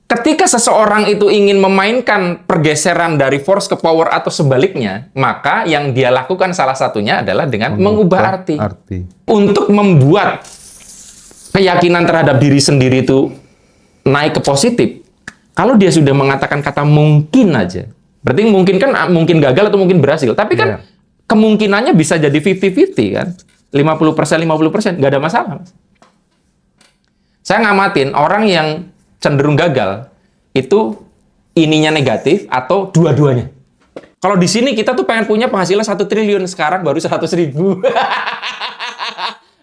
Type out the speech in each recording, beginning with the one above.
ketika seseorang itu ingin memainkan pergeseran dari force ke power atau sebaliknya, maka yang dia lakukan salah satunya adalah dengan mengubah arti. Untuk membuat keyakinan terhadap diri sendiri itu naik ke positif, kalau dia sudah mengatakan kata mungkin aja, berarti mungkin kan mungkin gagal atau mungkin berhasil. Tapi kan kemungkinannya bisa jadi 50-50 kan. 50%, 50%, nggak ada masalah. Saya ngamatin orang yang cenderung gagal, itu ininya negatif atau dua-duanya. Kalau di sini kita tuh pengen punya penghasilan 1 triliun, sekarang baru 100.000.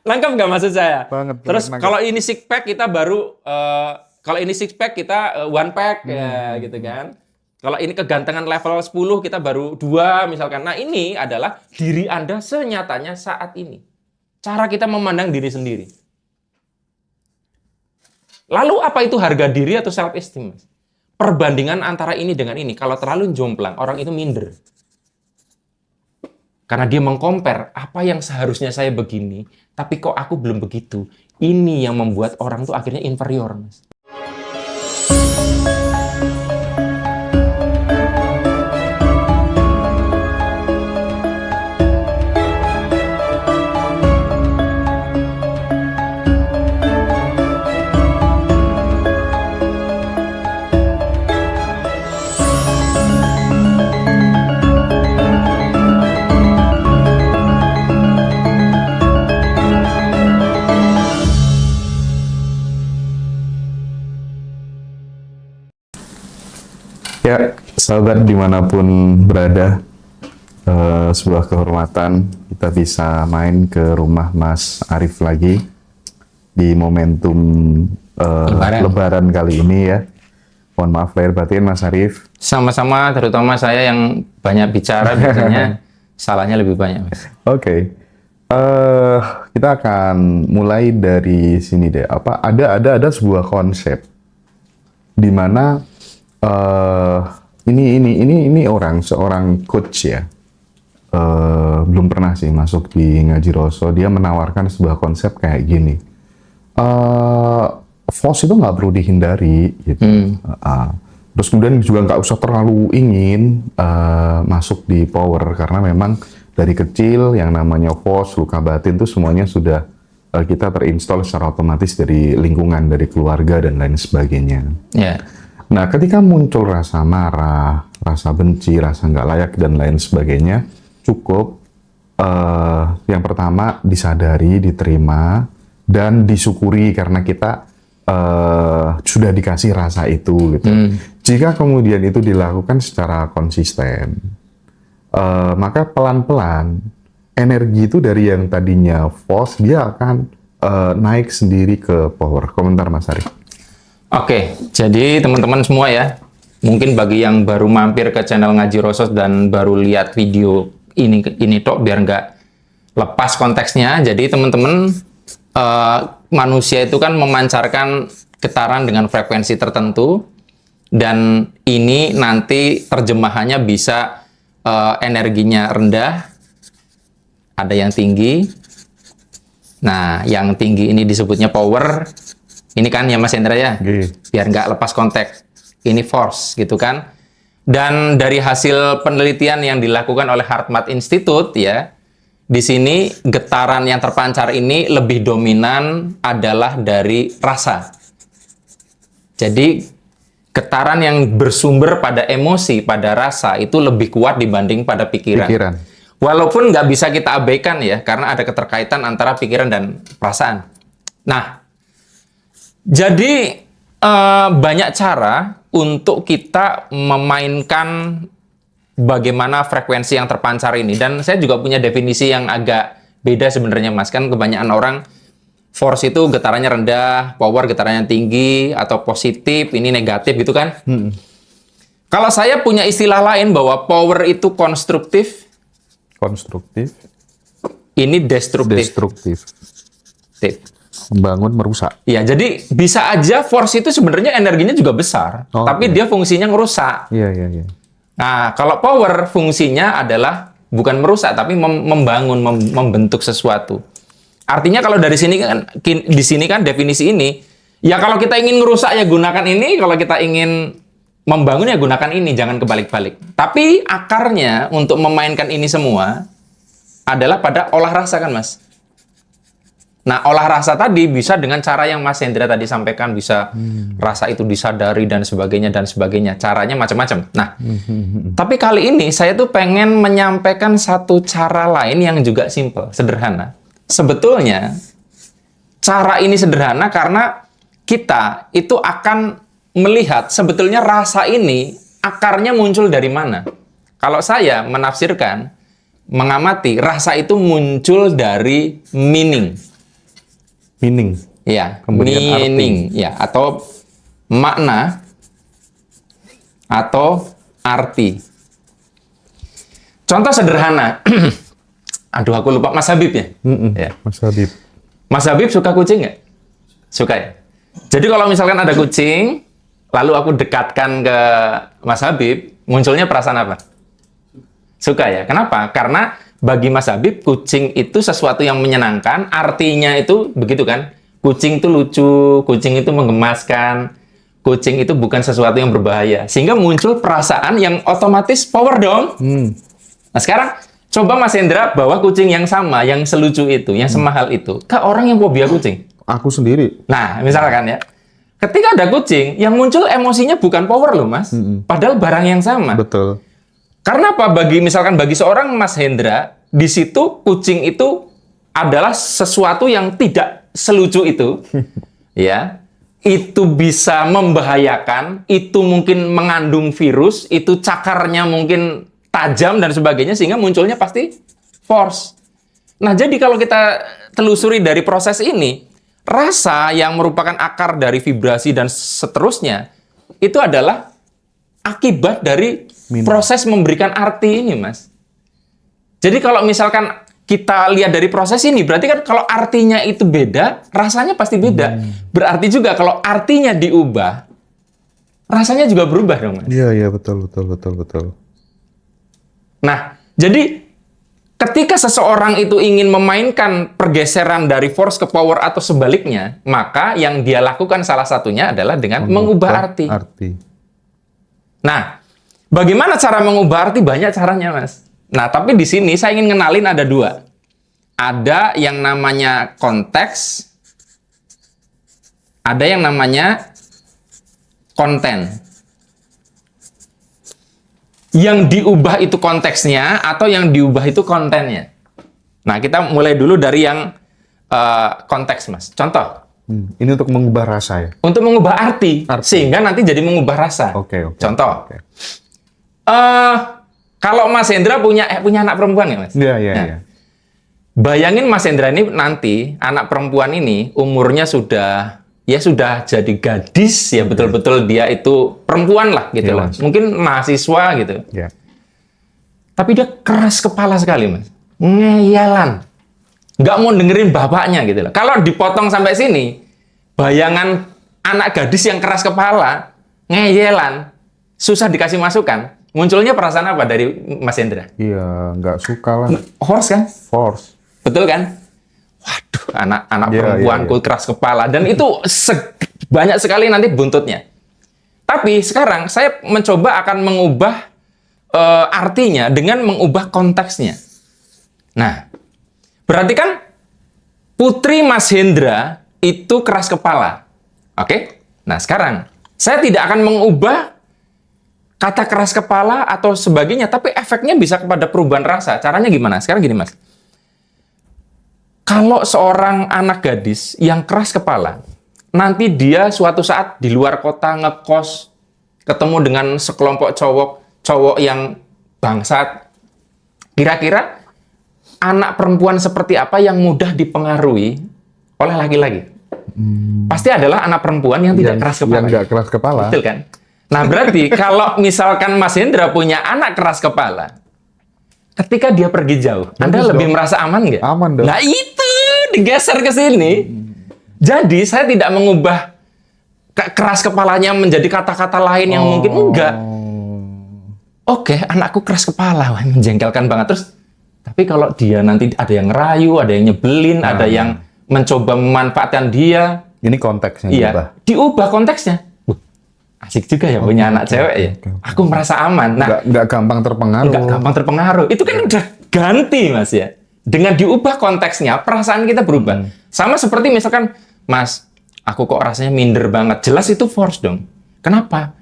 Lengkap nggak maksud saya? Banget. Terus kalau ini six pack kita baru, kalau ini six pack kita one pack, ya gitu kan. Kalau ini kegantengan level 10 kita baru 2 misalkan. Nah ini adalah diri Anda senyatanya saat ini. Cara kita memandang diri sendiri. Lalu apa itu harga diri atau self-esteem? Perbandingan antara ini dengan ini. Kalau terlalu jomplang, orang itu minder. Karena dia meng-compare, apa yang seharusnya saya begini, tapi kok aku belum begitu. Ini yang membuat orang tuh akhirnya inferior, Mas. Ya, sahabat dimanapun berada, sebuah kehormatan kita bisa main ke rumah Mas Arief lagi di momentum Lebaran kali ini ya. Mohon maaf lahir batin Mas Arief. Sama-sama, terutama saya yang banyak bicara biasanya salahnya lebih banyak, Mas. Oke. Kita akan mulai dari sini deh. Ada sebuah konsep di mana ini seorang coach ya, belum pernah sih masuk di Ngaji Roso. Dia menawarkan sebuah konsep kayak gini, force itu nggak perlu dihindari gitu. Terus kemudian juga nggak usah terlalu ingin masuk di power, karena memang dari kecil yang namanya force, luka batin itu semuanya sudah kita terinstall secara otomatis dari lingkungan, dari keluarga dan lain sebagainya. Nah, ketika muncul rasa marah, rasa benci, rasa nggak layak, dan lain sebagainya, cukup yang pertama disadari, diterima, dan disyukuri karena kita sudah dikasih rasa itu. Gitu. Jika kemudian itu dilakukan secara konsisten, maka pelan-pelan energi itu dari yang tadinya force, dia akan naik sendiri ke power. Komentar Mas Arief. Oke, jadi teman-teman semua ya, mungkin bagi yang baru mampir ke channel Ngaji Rosos dan baru lihat video ini tok biar nggak lepas konteksnya. Jadi teman-teman, manusia itu kan memancarkan getaran dengan frekuensi tertentu, dan ini nanti terjemahannya bisa energinya rendah, ada yang tinggi. Nah, yang tinggi ini disebutnya power. Ini kan ya Mas Hendra ya, biar nggak lepas konteks. Ini force gitu kan. Dan dari hasil penelitian yang dilakukan oleh HeartMath Institute ya, di sini getaran yang terpancar ini lebih dominan adalah dari rasa. Jadi getaran yang bersumber pada emosi, pada rasa itu lebih kuat dibanding pada pikiran. Walaupun nggak bisa kita abaikan ya, karena ada keterkaitan antara pikiran dan perasaan. Nah, jadi banyak cara untuk kita memainkan bagaimana frekuensi yang terpancar ini. Dan saya juga punya definisi yang agak beda sebenarnya Mas. Kan kebanyakan orang force itu getarannya rendah, power getarannya tinggi, atau positif, ini negatif gitu kan. Kalau saya punya istilah lain bahwa power itu konstruktif. Ini destruktif. Membangun, merusak. Ya, jadi bisa aja force itu sebenarnya energinya juga besar, tapi dia fungsinya ngerusak. Iya. Nah, kalau power fungsinya adalah bukan merusak, tapi membangun, membentuk sesuatu. Artinya kalau dari sini kan, di sini kan definisi ini, Ya kalau kita ingin ngerusak ya gunakan ini, kalau kita ingin membangun ya gunakan ini, jangan kebalik-balik. Tapi akarnya untuk memainkan ini semua adalah pada olah rasa kan Mas? Nah, olah rasa tadi bisa dengan cara yang Mas Hendra tadi sampaikan, bisa rasa itu disadari dan sebagainya dan sebagainya. Caranya macam-macam. Nah, tapi kali ini saya tuh pengen menyampaikan satu cara lain yang juga simple, sederhana. Sebetulnya cara ini sederhana karena kita itu akan melihat sebetulnya rasa ini akarnya muncul dari mana. Kalau saya menafsirkan, mengamati, rasa itu muncul dari meaning. Meaning. Ya, Kemudian meaning, ya, atau makna atau arti. Contoh sederhana. Aduh, aku lupa Mas Habib ya. Ya. Mas Habib. Mas Habib suka kucing nggak? Suka ya. Jadi kalau misalkan ada kucing, lalu aku dekatkan ke Mas Habib, munculnya perasaan apa? Suka ya. Kenapa? Karena bagi Mas Habib, kucing itu sesuatu yang menyenangkan, artinya itu begitu kan? Kucing itu lucu, kucing itu menggemaskan, kucing itu bukan sesuatu yang berbahaya. Sehingga muncul perasaan yang otomatis power dong. Nah sekarang, coba Mas Hendra bawa kucing yang sama, yang selucu itu, yang semahal itu, ke orang yang fobia kucing. Aku sendiri. Nah, misalkan ya, ketika ada kucing, yang muncul emosinya bukan power loh Mas, padahal barang yang sama. Betul. Karena apa? Misalkan bagi seorang Mas Hendra, di situ kucing itu adalah sesuatu yang tidak selucu itu, ya. Itu bisa membahayakan, itu mungkin mengandung virus, itu cakarnya mungkin tajam dan sebagainya, sehingga munculnya pasti force. Nah, jadi kalau kita telusuri dari proses ini, rasa yang merupakan akar dari vibrasi dan seterusnya, itu adalah akibat dari proses memberikan arti ini, Mas. Jadi kalau misalkan kita lihat dari proses ini, berarti kan kalau artinya itu beda, rasanya pasti beda. Berarti juga kalau artinya diubah, rasanya juga berubah dong, Mas. Iya, betul. Nah, jadi ketika seseorang itu ingin memainkan pergeseran dari force ke power atau sebaliknya, maka yang dia lakukan salah satunya adalah dengan mengubah arti. Nah, bagaimana cara mengubah arti? Banyak caranya, Mas. Nah, tapi di sini saya ingin kenalin ada dua. Ada yang namanya konteks, ada yang namanya konten. Yang diubah itu konteksnya atau yang diubah itu kontennya. Nah, kita mulai dulu dari yang konteks, Mas. Contoh. Ini untuk mengubah rasa ya? Untuk mengubah arti. Sehingga nanti jadi mengubah rasa. Oke. Contoh. Kalau Mas Hendra punya anak perempuan ya, Mas? Iya. Bayangin Mas Hendra ini nanti, anak perempuan ini umurnya sudah jadi gadis, ya betul-betul dia itu perempuan lah gitu lah. Mungkin mahasiswa gitu. Iya. Tapi dia keras kepala sekali, Mas. Ngeyalan. Nggak mau dengerin bapaknya gitu loh. Kalau dipotong sampai sini, bayangan anak gadis yang keras kepala, ngeyelan, susah dikasih masukan. Munculnya perasaan apa dari Mas Hendra? Iya, nggak suka lah. Force kan? Force. Betul kan? Waduh, anak perempuanku keras kepala. Dan itu banyak sekali nanti buntutnya. Tapi sekarang saya mencoba akan mengubah artinya dengan mengubah konteksnya. Nah, berarti kan putri Mas Hendra itu keras kepala. Oke? Nah, sekarang saya tidak akan mengubah kata keras kepala atau sebagainya, tapi efeknya bisa kepada perubahan rasa. Caranya gimana? Sekarang gini, Mas. Kalau seorang anak gadis yang keras kepala, nanti dia suatu saat di luar kota ngekos, ketemu dengan sekelompok cowok yang bangsat. Kira-kira anak perempuan seperti apa yang mudah dipengaruhi oleh laki-laki? Pasti adalah anak perempuan yang tidak keras kepala. Yang nggak keras kepala. Betul kan? Nah, berarti kalau misalkan Mas Hendra punya anak keras kepala, ketika dia pergi jauh, Anda lebih merasa aman nggak? Aman dong. Nah, itu digeser ke sini. Jadi, saya tidak mengubah keras kepalanya menjadi kata-kata lain yang mungkin enggak. Oke, anakku keras kepala. Wah, menjengkelkan banget. Terus, tapi kalau dia nanti ada yang ngerayu, ada yang nyebelin, ada yang mencoba memanfaatkan dia, Ini konteksnya Iya, diubah. diubah konteksnya. Asik juga ya punya anak cewek ya. Aku merasa aman. Nah, Nggak gampang terpengaruh. nggak gampang terpengaruh. Itu kan udah ganti, Mas ya. Dengan diubah konteksnya, perasaan kita berubah. Sama seperti misalkan, Mas, aku kok rasanya minder banget. Jelas itu force dong. Kenapa?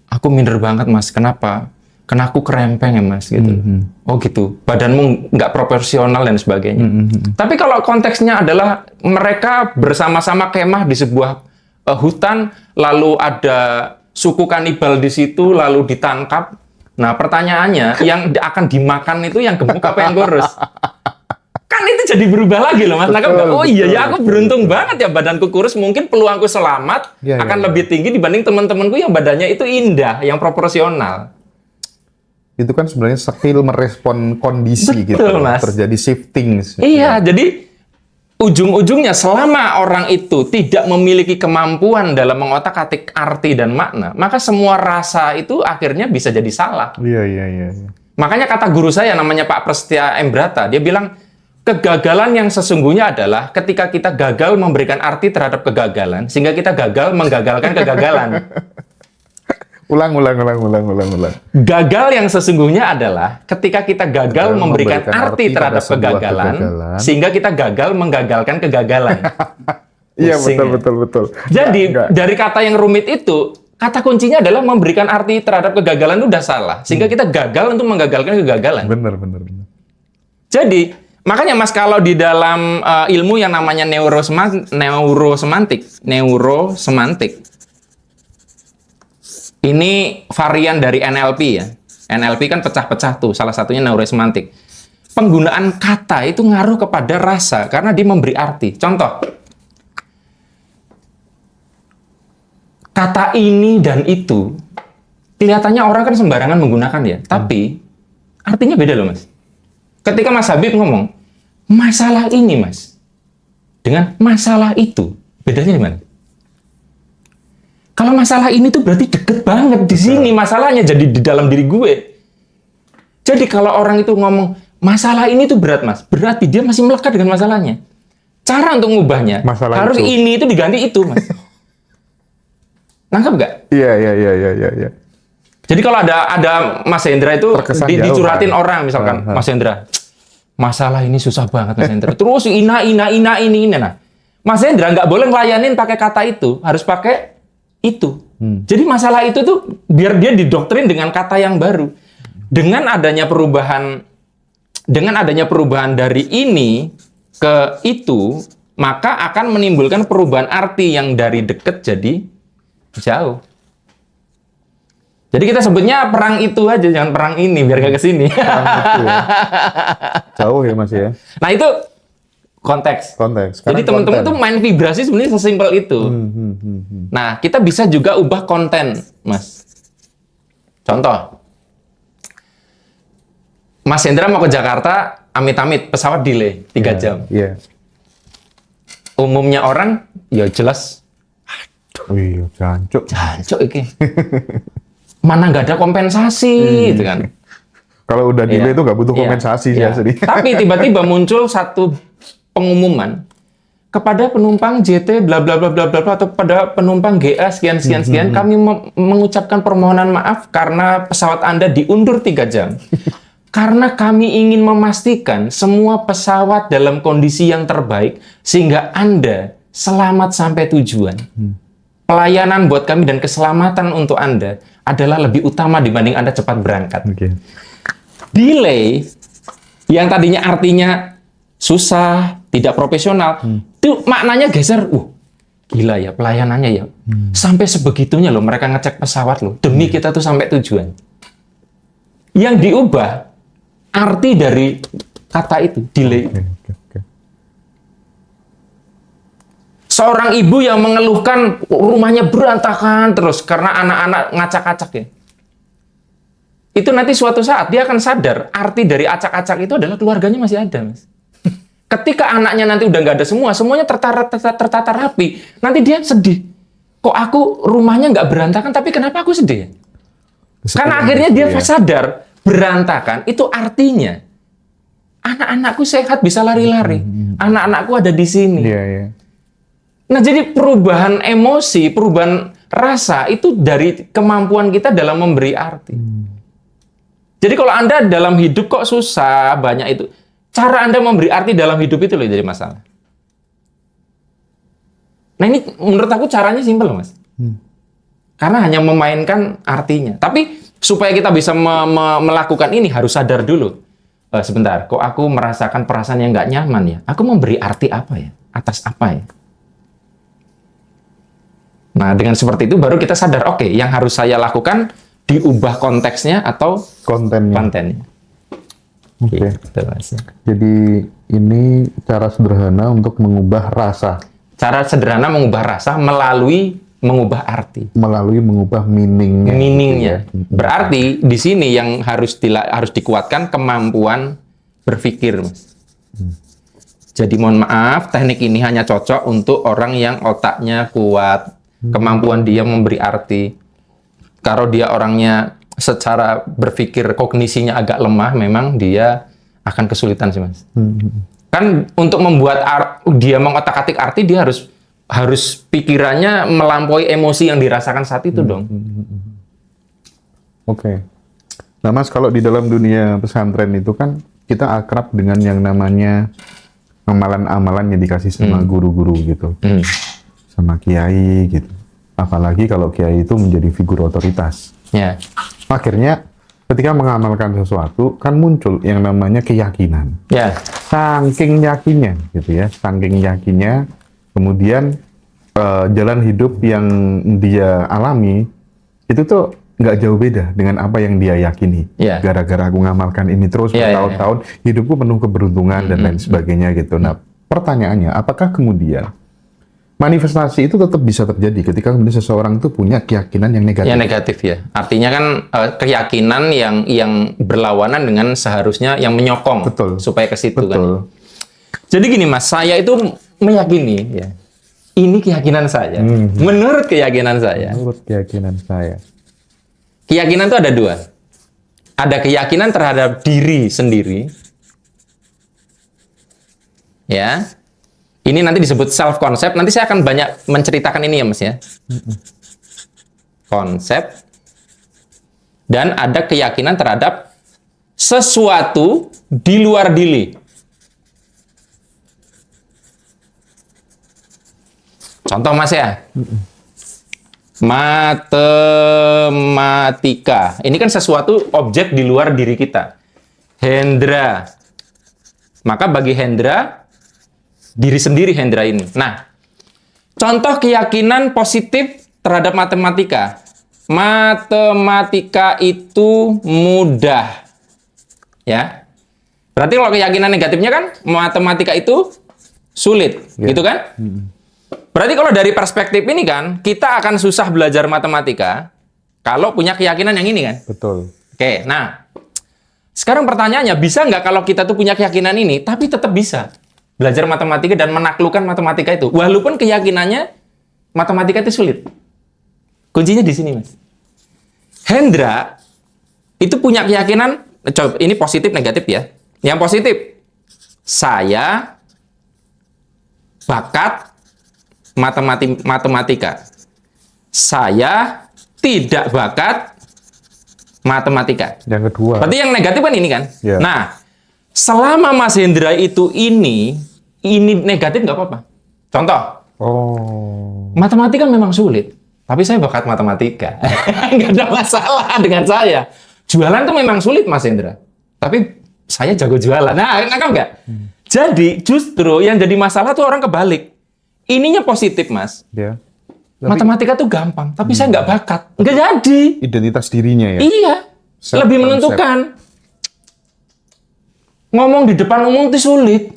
Aku minder banget, Mas. Kenapa? Karena aku kerempeng ya, Mas. Gitu. Oh gitu. Badanmu nggak proporsional dan sebagainya. Tapi kalau konteksnya adalah mereka bersama-sama kemah di sebuah hutan, lalu ada suku kanibal di situ, lalu ditangkap. Nah, pertanyaannya, yang akan dimakan itu yang gemuk apa yang kurus? Kan itu jadi berubah lagi loh, Mas. Oh iya ya, aku beruntung banget ya badanku kurus, mungkin peluangku selamat akan lebih tinggi dibanding teman-temanku yang badannya itu indah, yang proporsional. Itu kan sebenarnya skill merespon kondisi gitu. Betul, Mas. Terjadi shifting. Iya, jadi ujung-ujungnya selama orang itu tidak memiliki kemampuan dalam mengotak-atik arti dan makna, maka semua rasa itu akhirnya bisa jadi salah. Iya. Makanya kata guru saya namanya Pak Prestia M. Brata, dia bilang kegagalan yang sesungguhnya adalah ketika kita gagal memberikan arti terhadap kegagalan, sehingga kita gagal menggagalkan kegagalan. Ulang. Gagal yang sesungguhnya adalah ketika kita gagal memberikan arti terhadap kegagalan, sehingga kita gagal menggagalkan kegagalan. Iya, betul. Jadi, dari kata yang rumit itu, kata kuncinya adalah memberikan arti terhadap kegagalan itu udah salah. Sehingga kita gagal untuk menggagalkan kegagalan. Bener. Jadi, makanya Mas, kalau di dalam ilmu yang namanya neurosemantik, ini varian dari NLP ya. NLP kan pecah-pecah tuh, salah satunya neurosemantik. Penggunaan kata itu ngaruh kepada rasa, karena dia memberi arti. Contoh, kata ini dan itu, kelihatannya orang kan sembarangan menggunakan ya, tapi artinya beda loh, Mas. Ketika Mas Habib ngomong, masalah ini, Mas, dengan masalah itu, bedanya di mana? Kalau masalah ini tuh berarti deket banget di sini masalahnya, jadi di dalam diri gue. Jadi kalau orang itu ngomong masalah ini tuh berat, Mas, berarti dia masih melekat dengan masalahnya. Cara untuk ngubahnya harus ini itu diganti itu, Mas. Nangkep nggak? Iya. Jadi kalau ada Mas Hendra itu dicuratin orang misalkan, Mas Hendra, masalah ini susah banget Mas Hendra. Terus ini. Nah, Mas Hendra nggak boleh ngelayanin pakai kata itu, harus pakai itu. Jadi masalah itu tuh biar dia didoktrin dengan kata yang baru. Dengan adanya perubahan dari ini ke itu, maka akan menimbulkan perubahan arti yang dari deket jadi jauh. Jadi kita sebutnya perang itu aja, jangan perang ini, biar gak kesini. Jauh ya, Mas ya. Nah itu konteks. Jadi teman-teman tuh main vibrasi sebenarnya sesimpel itu. Nah, kita bisa juga ubah konten, Mas. Contoh, Mas Hendra mau ke Jakarta, amit-amit pesawat delay 3 jam. Iya. Umumnya orang, ya jelas, Wih, jancuk iki. Mana nggak ada kompensasi, gitu kan. Kalau udah delay itu nggak butuh kompensasi sih. Tapi tiba-tiba muncul satu pengumuman kepada penumpang JT bla bla bla bla bla atau pada penumpang GA sekian kami mengucapkan permohonan maaf karena pesawat Anda diundur 3 jam. Karena kami ingin memastikan semua pesawat dalam kondisi yang terbaik sehingga Anda selamat sampai tujuan. Pelayanan buat kami dan keselamatan untuk Anda adalah lebih utama dibanding Anda cepat berangkat. Delay yang tadinya artinya susah, tidak profesional, itu maknanya geser. Gila ya pelayanannya ya. Sampai sebegitunya loh mereka ngecek pesawat loh. Demi kita tuh sampai tujuan. Yang diubah arti dari kata itu, delay. Seorang ibu yang mengeluhkan rumahnya berantakan terus karena anak-anak ngacak-acak ya. Itu nanti suatu saat dia akan sadar arti dari acak-acak itu adalah keluarganya masih ada, Mas. Ketika anaknya nanti udah nggak ada semuanya tertata rapi, nanti dia sedih. Kok aku rumahnya nggak berantakan, tapi kenapa aku sedih? Karena akhirnya dia sadar, berantakan itu artinya anak-anakku sehat bisa lari-lari. Anak-anakku ada di sini. Nah, jadi perubahan emosi, perubahan rasa itu dari kemampuan kita dalam memberi arti. Jadi kalau Anda dalam hidup kok susah, banyak itu. Cara Anda memberi arti dalam hidup itu loh jadi masalah. Nah, ini menurut aku caranya simpel, Mas. Karena hanya memainkan artinya. Tapi supaya kita bisa melakukan ini harus sadar dulu. Sebentar, kok aku merasakan perasaan yang nggak nyaman ya? Aku memberi arti apa ya? Atas apa ya? Nah, dengan seperti itu baru kita sadar, oke, yang harus saya lakukan diubah konteksnya atau kontennya. Oke. Jadi ini cara sederhana untuk mengubah rasa. Cara sederhana mengubah rasa melalui mengubah arti. Melalui mengubah meaningnya. Meaningnya. Gitu ya. Berarti di sini yang harus dikuatkan kemampuan berpikir, Mas. Jadi mohon maaf, teknik ini hanya cocok untuk orang yang otaknya kuat. Kemampuan dia memberi arti. Kalau dia orangnya secara berpikir kognisinya agak lemah, memang dia akan kesulitan sih, Mas. Kan untuk membuat dia mengotak-atik arti, dia harus pikirannya melampaui emosi yang dirasakan saat itu dong. Oke. Nah, Mas, kalau di dalam dunia pesantren itu kan kita akrab dengan yang namanya amalan-amalan yang dikasih sama guru-guru gitu. Sama kiai gitu. Apalagi kalau kiai itu menjadi figur otoritas. Ya. Akhirnya ketika mengamalkan sesuatu kan muncul yang namanya keyakinan. Ya. Saking yakinnya gitu ya, saking yakinnya kemudian jalan hidup yang dia alami itu tuh nggak jauh beda dengan apa yang dia yakini. Ya. Gara-gara aku ngamalkan ini terus bertahun-tahun, hidupku penuh keberuntungan dan lain sebagainya gitu. Nah, pertanyaannya, apakah kemudian manifestasi itu tetap bisa terjadi ketika kemudian seseorang itu punya keyakinan yang negatif? Yang negatif ya. Artinya kan keyakinan yang berlawanan dengan seharusnya yang menyokong. Betul. Supaya ke situ Betul. kan. Jadi gini, Mas, saya itu meyakini ya. Ini keyakinan saya. Menurut keyakinan saya. Menurut keyakinan saya. Keyakinan itu ada dua. Ada keyakinan terhadap diri sendiri. Ya. Ini nanti disebut self-concept. Nanti saya akan banyak menceritakan ini ya, Mas ya. Konsep. Dan ada keyakinan terhadap sesuatu di luar diri. Contoh, Mas ya. Matematika. Ini kan sesuatu objek di luar diri kita. Hendra. Maka bagi Hendra, diri sendiri Hendra ini. Nah, contoh keyakinan positif terhadap matematika. Matematika itu mudah. Ya. Berarti kalau keyakinan negatifnya kan matematika itu sulit, gitu kan? Berarti kalau dari perspektif ini kan, kita akan susah belajar matematika kalau punya keyakinan yang ini kan? Betul. Oke, nah. Sekarang pertanyaannya, bisa nggak kalau kita tuh punya keyakinan ini, tapi tetap bisa belajar matematika dan menaklukkan matematika itu, walaupun keyakinannya matematika itu sulit. Kuncinya di sini, Mas. Hendra itu punya keyakinan, coba ini positif negatif ya. Yang positif, saya bakat matematika. Saya tidak bakat matematika. Yang kedua. Berarti yang negatif kan ini kan? Ya. Nah, selama Mas Hendra itu ini negatif nggak apa-apa. Contoh. Oh. Matematika memang sulit, tapi saya bakat matematika. Nggak ada masalah dengan saya. Jualan tuh memang sulit, Mas Hendra. Tapi saya jago jualan. Nah, kan nggak? Jadi justru yang jadi masalah tuh orang kebalik. Ininya positif, Mas. Ya. Matematika tuh gampang, tapi saya nggak bakat. Nggak jadi. Identitas dirinya ya? Iya. Lebih menentukan. Ngomong di depan umum itu sulit.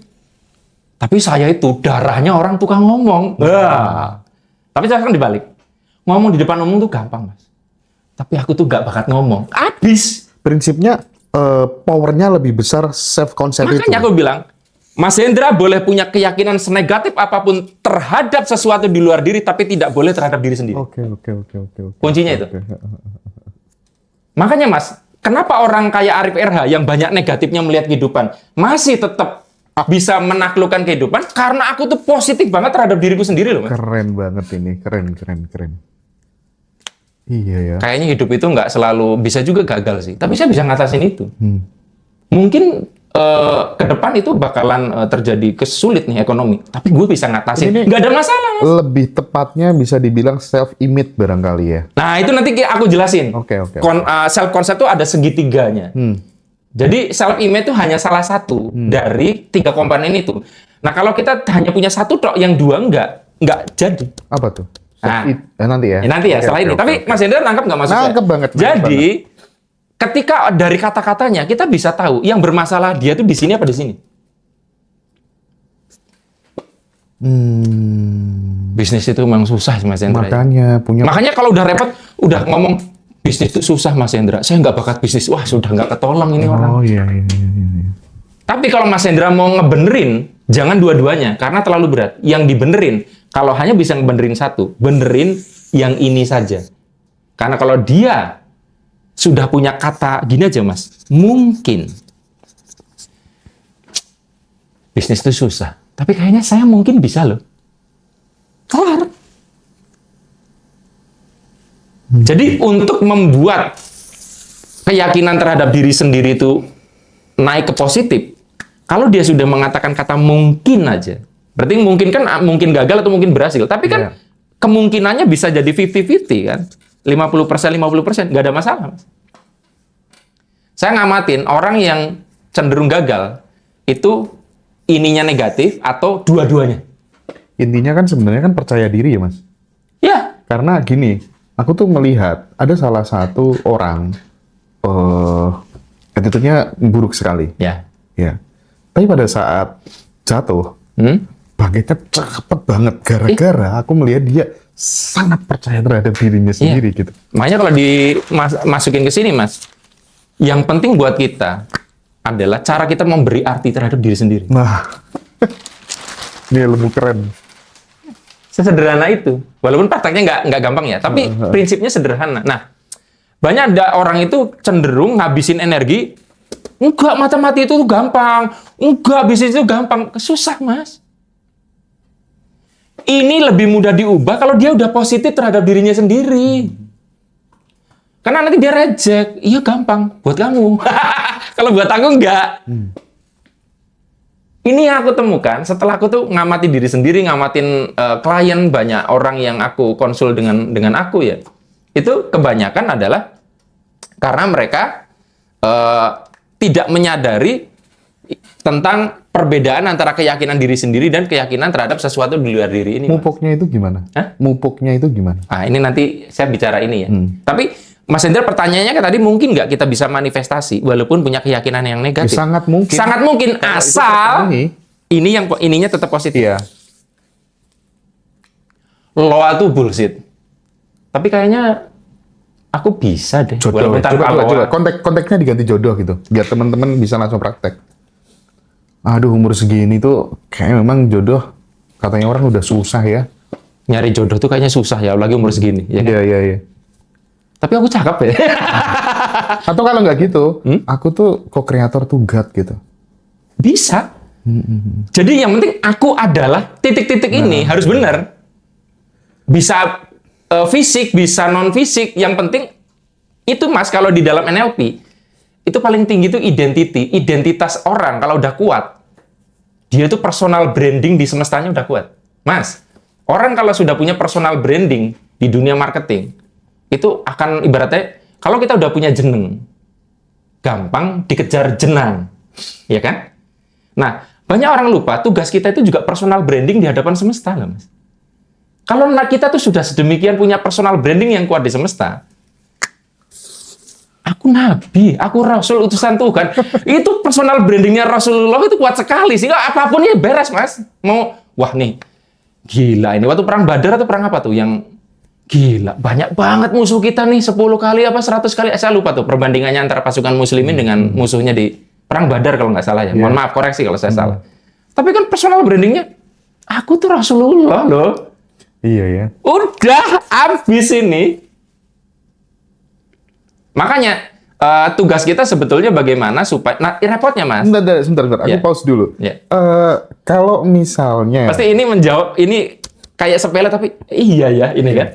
Tapi saya itu darahnya orang tukang ngomong. Tapi saya kan dibalik. Ngomong di depan umum tuh gampang, Mas. Tapi aku tuh nggak bakat ngomong. Habis. Prinsipnya powernya lebih besar self-concept itu. Makanya aku bilang, Mas Hendra boleh punya keyakinan senegatif apapun terhadap sesuatu di luar diri, tapi tidak boleh terhadap diri sendiri. Oke. Kuncinya itu. Makanya, Mas, kenapa orang kayak Arif RH yang banyak negatifnya melihat kehidupan masih tetap bisa menaklukkan kehidupan karena aku tuh positif banget terhadap diriku sendiri loh, Mas. Keren banget ini, keren. Iya ya. Kayaknya hidup itu nggak selalu, bisa juga gagal sih. Tapi saya bisa ngatasin itu. Mungkin ke depan itu bakalan terjadi kesulit nih ekonomi. Tapi gue bisa ngatasin. Nggak ada masalah, Mas. Lebih tepatnya bisa dibilang self-image barangkali ya. Nah, itu nanti aku jelasin. Oke. Self-concept itu ada segitiganya. Jadi self-image itu hanya salah satu dari 3 komponen itu. Nah, kalau kita hanya punya satu tok, yang 2 nggak jadi. Apa tuh? Nah, nanti ya. Nanti ya, setelah ini. Tapi Mas Hendra nangkep nggak maksudnya? Nangkep banget. Jadi, ketika dari kata-katanya, kita bisa tahu yang bermasalah dia tuh di sini apa di sini. Bisnis itu memang susah, Mas Hendra. Makanya kalau udah repot, udah ngomong bisnis itu susah, Mas Hendra. Saya nggak bakat bisnis. Wah, sudah nggak ketolong ini orang. Oh iya. Tapi kalau Mas Hendra mau ngebenerin, jangan dua-duanya, karena terlalu berat. Yang dibenerin, kalau hanya bisa ngebenerin satu, benerin yang ini saja. Karena kalau dia sudah punya kata, gini aja Mas, mungkin bisnis itu susah, tapi kayaknya saya mungkin bisa loh. Kelar. Jadi untuk membuat keyakinan terhadap diri sendiri itu naik ke positif, kalau dia sudah mengatakan kata mungkin aja, berarti mungkin kan mungkin gagal atau mungkin berhasil. Tapi kan kemungkinannya bisa jadi 50-50 kan. 50%, nggak ada masalah, Mas. Saya ngamatin orang yang cenderung gagal, itu ininya negatif atau dua-duanya. Intinya kan sebenarnya kan percaya diri ya, Mas? Ya. Karena gini, aku tuh melihat ada salah satu orang, attitude-nya buruk sekali. Ya. Ya. Tapi pada saat jatuh, bangkitnya cepet banget. Gara-gara aku melihat dia sangat percaya terhadap dirinya sendiri gitu. Makanya kalau dimasukin ke sini, Mas, yang penting buat kita adalah cara kita memberi arti terhadap diri sendiri. Nah, ini lebih keren. Sesederhana itu. Walaupun prakteknya nggak gampang ya, tapi prinsipnya sederhana. Nah, banyak ada orang itu cenderung ngabisin energi, enggak, mata-mati itu gampang, enggak, bisnis itu gampang. Susah, Mas. Ini lebih mudah diubah kalau dia udah positif terhadap dirinya sendiri. Karena nanti dia reject. Iya, gampang. Buat kamu. Kalau buat aku, enggak. Ini yang aku temukan setelah aku tuh ngamati diri sendiri, ngamatin klien, banyak orang yang aku konsul dengan aku ya. Itu kebanyakan adalah karena mereka tidak menyadari tentang perbedaan antara keyakinan diri sendiri dan keyakinan terhadap sesuatu di luar diri ini. Mupuknya itu gimana? Hah? Mupuknya itu gimana? Ah, ini nanti saya bicara ini ya. Tapi Mas Hendra pertanyaannya kan tadi, mungkin nggak kita bisa manifestasi walaupun punya keyakinan yang negatif? Ya, sangat mungkin. Sangat mungkin, asal ininya tetap positif. Iya. Law itu bullshit. Tapi kayaknya aku bisa deh. Jodoh. Coba. Konteksnya diganti jodoh gitu. Biar teman-teman bisa langsung praktek. Aduh, umur segini tuh kayaknya memang jodoh katanya orang udah susah ya. Nyari jodoh tuh kayaknya susah ya, lagi umur segini. Ya kan? Iya. Tapi aku cakep ya. Atau kalau nggak gitu, aku tuh co-kreator tuh God gitu. Bisa. Jadi yang penting aku adalah titik-titik ini harus benar. Bisa fisik, bisa non-fisik. Yang penting itu, Mas, kalau di dalam NLP, itu paling tinggi itu identitas orang kalau udah kuat. Dia itu personal branding di semestanya udah kuat. Mas, orang kalau sudah punya personal branding di dunia marketing, itu akan ibaratnya, kalau kita udah punya jeneng, gampang dikejar jenang. Ya kan? Nah, banyak orang lupa, tugas kita itu juga personal branding di hadapan semesta, loh, Mas. Kalau kita tuh sudah sedemikian punya personal branding yang kuat di semesta, aku nabi, aku rasul utusan Tuhan. Itu personal brandingnya Rasulullah itu kuat sekali. Sehingga apapun ya beres, Mas. Wah nih, gila ini. Waktu perang Badar atau perang apa tuh? Yang gila, banyak banget musuh kita nih. 10 kali apa 100 kali. Saya lupa tuh perbandingannya antara pasukan muslimin dengan musuhnya di perang Badar kalau nggak salah ya. Mohon maaf, koreksi kalau saya salah. Tapi kan personal brandingnya, aku tuh Rasulullah loh. Iya ya. Udah, abis ini. Makanya, tugas kita sebetulnya bagaimana supaya, nah repotnya Mas. Sebentar. Aku Ya. pause dulu. Ya. Kalau misalnya, Pasti ini menjawab, ini kayak sepele tapi iya ya ini kan.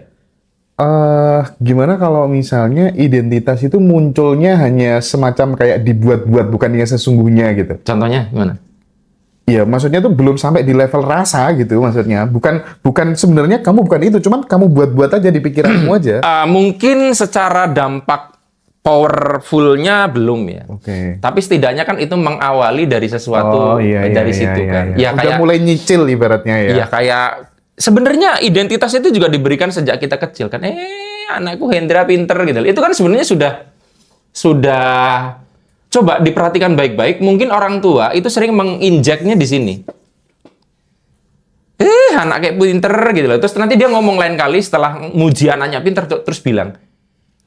gimana kalau misalnya identitas itu munculnya hanya semacam kayak dibuat-buat, bukan yang sesungguhnya gitu. Contohnya gimana? Iya, maksudnya tuh belum sampai di level rasa gitu, maksudnya. Bukan sebenarnya kamu bukan itu, cuman kamu buat-buat aja di pikiranmu aja. Mungkin secara dampak powerful-nya belum ya. Oke. Tapi setidaknya kan itu mengawali dari sesuatu dari situ kan. Ya Udah kayak mulai nyicil ibaratnya ya. iya kayak sebenarnya identitas itu juga diberikan sejak kita kecil kan. Anakku Hendra pinter gitu. Itu kan sebenarnya sudah coba diperhatikan baik-baik. Mungkin orang tua itu sering menginjeknya di sini. Anak kayak pinter gitu loh. Terus nanti dia ngomong lain kali setelah muji anaknya pinter terus bilang,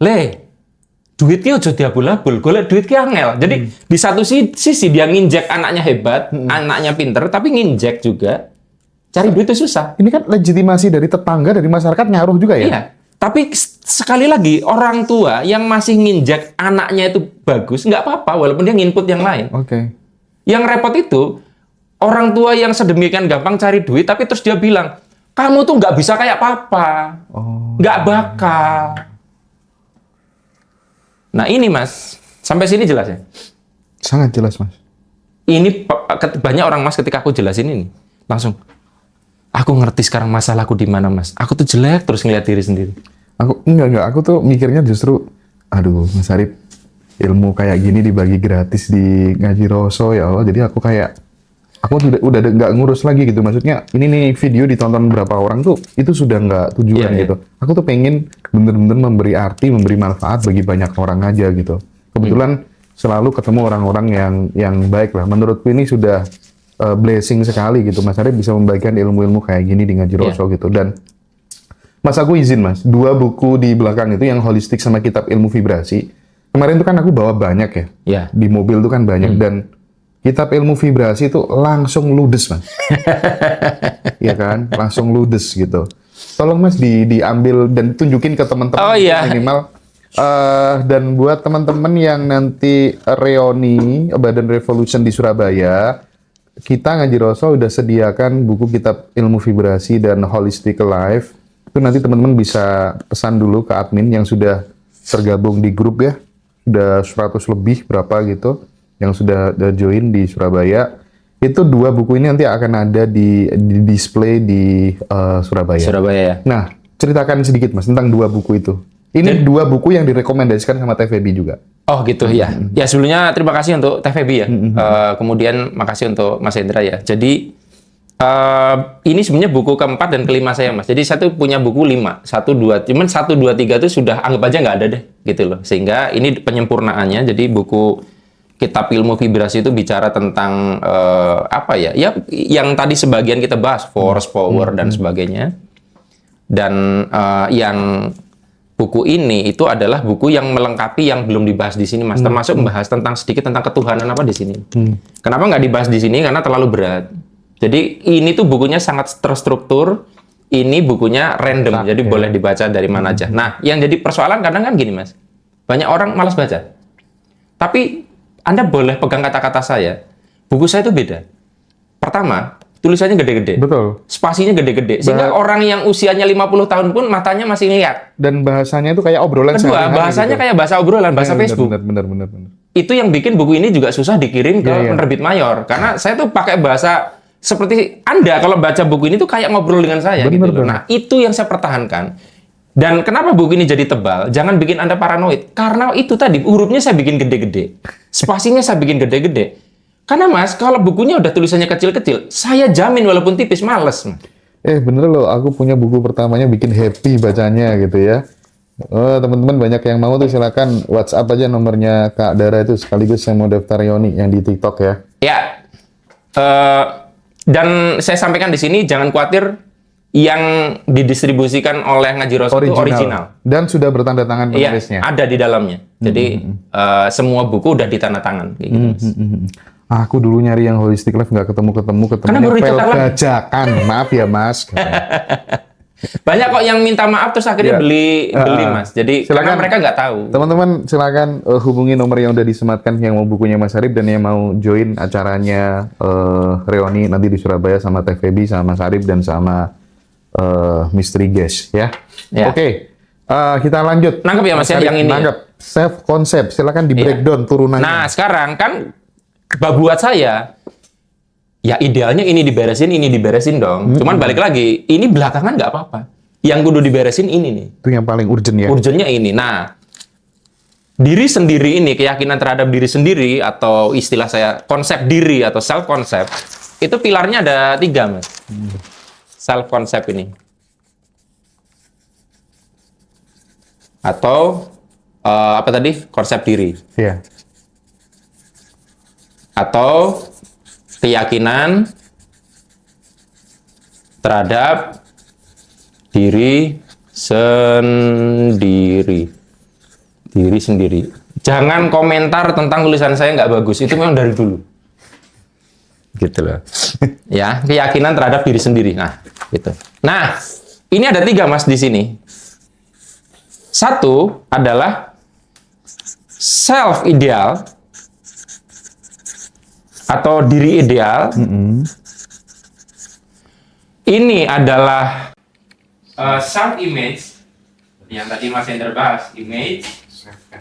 "Le, duitnya aja diabul-abul, golek duit ki angel." Jadi di satu sisi dia nginjek anaknya hebat, anaknya pinter, tapi nginjek juga cari duit itu susah. Ini kan legitimasi dari tetangga, dari masyarakat ngaruh juga ya? Iya. Tapi sekali lagi orang tua yang masih nginjek anaknya itu bagus, nggak apa-apa walaupun dia nginput yang lain. Oke. Yang repot itu orang tua yang sedemikian gampang cari duit, tapi terus dia bilang, kamu tuh nggak bisa kayak papa, nggak bakal. Nah ini Mas, sampai sini jelas ya? Sangat jelas, Mas. Ini banyak orang Mas ketika aku jelasin ini, langsung, aku ngerti sekarang masalahku di mana Mas. Aku tuh jelek terus ngeliat diri sendiri. Aku tuh mikirnya justru, aduh Mas Arif, ilmu kayak gini dibagi gratis di Ngaji Roso ya Allah. Jadi aku udah nggak ngurus lagi gitu. Maksudnya ini nih video ditonton berapa orang tuh itu sudah nggak tujuan gitu. Aku tuh pengen bener-bener memberi arti, memberi manfaat bagi banyak orang aja gitu. Kebetulan selalu ketemu orang-orang yang baik lah. Menurutku ini sudah blessing sekali gitu. Mas Arif bisa membagikan ilmu-ilmu kayak gini di Ngaji Roso gitu. Dan Mas aku izin Mas, 2 buku di belakang itu yang holistik sama kitab ilmu vibrasi. Kemarin tuh kan aku bawa banyak ya. Ya. Di mobil tuh kan banyak dan kitab ilmu vibrasi itu langsung ludes Mas. Iya kan? Langsung ludes gitu. Tolong Mas diambil dan tunjukin ke teman-teman minimal. Dan buat teman-teman yang nanti reuni Badan Revolution di Surabaya, kita Ngaji Roso udah sediakan buku kitab ilmu vibrasi dan holistic life. Itu nanti teman-teman bisa pesan dulu ke admin yang sudah tergabung di grup ya. Udah 100 lebih berapa gitu yang sudah join di Surabaya. Itu 2 buku ini nanti akan ada di display di Surabaya. Ya. Nah, ceritakan sedikit Mas tentang 2 buku itu. Ini 2 buku yang direkomendasikan sama TVB juga. Oh gitu ya. Ya sebelumnya terima kasih untuk TVB ya. Kemudian makasih untuk Mas Hendra ya. Jadi ini sebenarnya buku keempat dan kelima saya Mas. Jadi saya tuh punya buku 5, 1, 2. Cuman 1, 2, 3 itu sudah anggap aja nggak ada deh gitu loh. Sehingga ini penyempurnaannya. Jadi buku kitab ilmu vibrasi itu bicara tentang apa ya? Ya yang tadi sebagian kita bahas, force, power dan sebagainya. Dan yang buku ini itu adalah buku yang melengkapi yang belum dibahas di sini Mas. Termasuk membahas tentang sedikit tentang ketuhanan apa di sini. Kenapa nggak dibahas di sini? Karena terlalu berat. Jadi ini tuh bukunya sangat terstruktur, ini bukunya random, jadi boleh dibaca dari mana aja. Nah, yang jadi persoalan kadang kan gini Mas, banyak orang malas baca. Tapi Anda boleh pegang kata-kata saya, buku saya itu beda. Pertama, tulisannya gede-gede. Betul. Spasinya gede-gede. Sehingga orang yang usianya 50 tahun pun matanya masih lihat. Dan bahasanya itu kayak obrolan Kedua, bahasanya kayak bahasa obrolan, bahasa Facebook. Benar. Itu yang bikin buku ini juga susah dikirim ke penerbit mayor. Karena saya tuh pakai bahasa seperti Anda kalau baca buku ini tuh kayak ngobrol dengan saya gitu loh. Nah, itu yang saya pertahankan. Dan kenapa buku ini jadi tebal? Jangan bikin Anda paranoid. Karena itu tadi, hurufnya saya bikin gede-gede. Spasinya saya bikin gede-gede. Karena Mas, kalau bukunya udah tulisannya kecil-kecil, saya jamin walaupun tipis, males. Bener loh, aku punya buku pertamanya bikin happy bacanya gitu ya. Teman-teman banyak yang mau tuh silakan WhatsApp aja nomornya Kak Dara itu, sekaligus saya mau daftar Yoni yang di TikTok ya. Ya. Dan saya sampaikan di sini, jangan khawatir yang didistribusikan oleh Ngaji Roso itu original. Dan sudah bertanda tangan penulisnya. Iya, ada di dalamnya. Jadi semua buku udah ditanda tangan. Kayak gitu, Mas. Aku dulu nyari yang holistic life nggak ketemu Karena baru novel bajakan. Maaf ya Mas. Banyak kok yang minta maaf terus akhirnya Iya. beli Mas. Jadi karena Silakan. mereka nggak tahu. Teman-teman silakan hubungi nomor yang udah disematkan yang mau bukunya Mas Arif dan yang mau join acaranya reuni nanti di Surabaya sama Teh Feby sama Mas Arif dan sama Misteri Guest ya. Ya. Oke. Kita lanjut. Nangkep ya Mas ya, Arif, yang ini ya? Nangkep. Self konsep. Silakan di breakdown turunannya. Nah, sekarang kan buat saya ya idealnya ini diberesin dong. Cuman balik lagi, ini belakangan nggak apa-apa. Yang kudu diberesin ini nih. Itu yang paling urgent ya. Urgennya ini. Nah, diri sendiri ini, keyakinan terhadap diri sendiri atau istilah saya konsep diri atau self concept itu pilarnya ada 3 Mas. Self concept ini. Atau apa tadi? Konsep diri. Iya. Atau keyakinan terhadap diri sendiri. Diri sendiri. Jangan komentar tentang tulisan saya nggak bagus. Itu memang dari dulu. Gitu loh. Ya, keyakinan terhadap diri sendiri. Nah, gitu. Nah, ini ada 3 Mas di sini. 1 adalah self ideal atau diri ideal. Ini adalah self image yang tadi Mas Hendra bahas, image,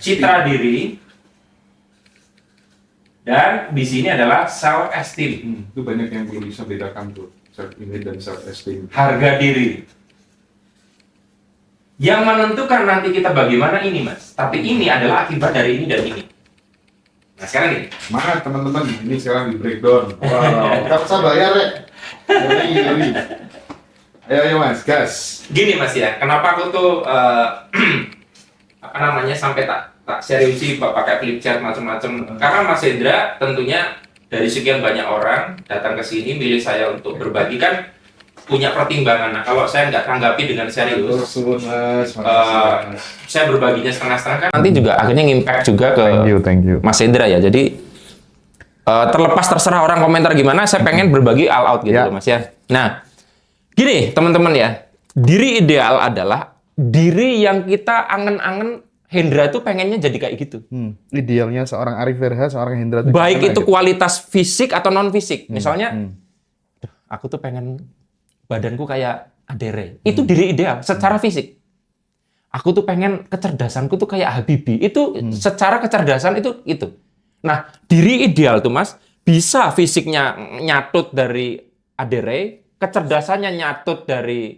citra diri, dan di sini adalah self esteem, Itu banyak yang belum bisa bedakan tuh self image dan self esteem. harga diri. Yang menentukan nanti kita bagaimana ini Mas, tapi ini adalah akibat dari ini dan ini. Nah sekarang ini. Semangat teman-teman, ini sekarang di breakdown. Wow, kita bisa bayar ya. Ngeri. Ayo Mas, gas. Gini Mas ya, kenapa aku tuh apa namanya sampai tak seriusi pakai flip chart macam-macam. Karena Mas Hendra tentunya dari sekian banyak orang datang ke sini milih saya untuk berbagi kan punya pertimbangan. Nah kalau saya nggak tanggapi dengan serius, saya berbaginya setengah-setengah kan nanti juga akhirnya ngimpact juga ke Thank you. Mas Hendra ya. Jadi terlepas terserah orang komentar gimana, saya pengen berbagi all out gitu Ya. loh Mas ya. Nah, gini teman-teman ya, diri ideal adalah diri yang kita angen-angen. Hendra tuh pengennya jadi kayak gitu. Idealnya seorang Arif Verha, seorang Hendra tuh Baik gimana itu gitu? kualitas fisik atau non fisik. Misalnya, "Duh, aku tuh pengen badanku kayak Adere. Itu diri ideal secara fisik. Aku tuh pengen kecerdasanku tuh kayak Habibie. Itu secara kecerdasan itu. Nah, diri ideal tuh Mas, bisa fisiknya nyatut dari Adere, kecerdasannya nyatut dari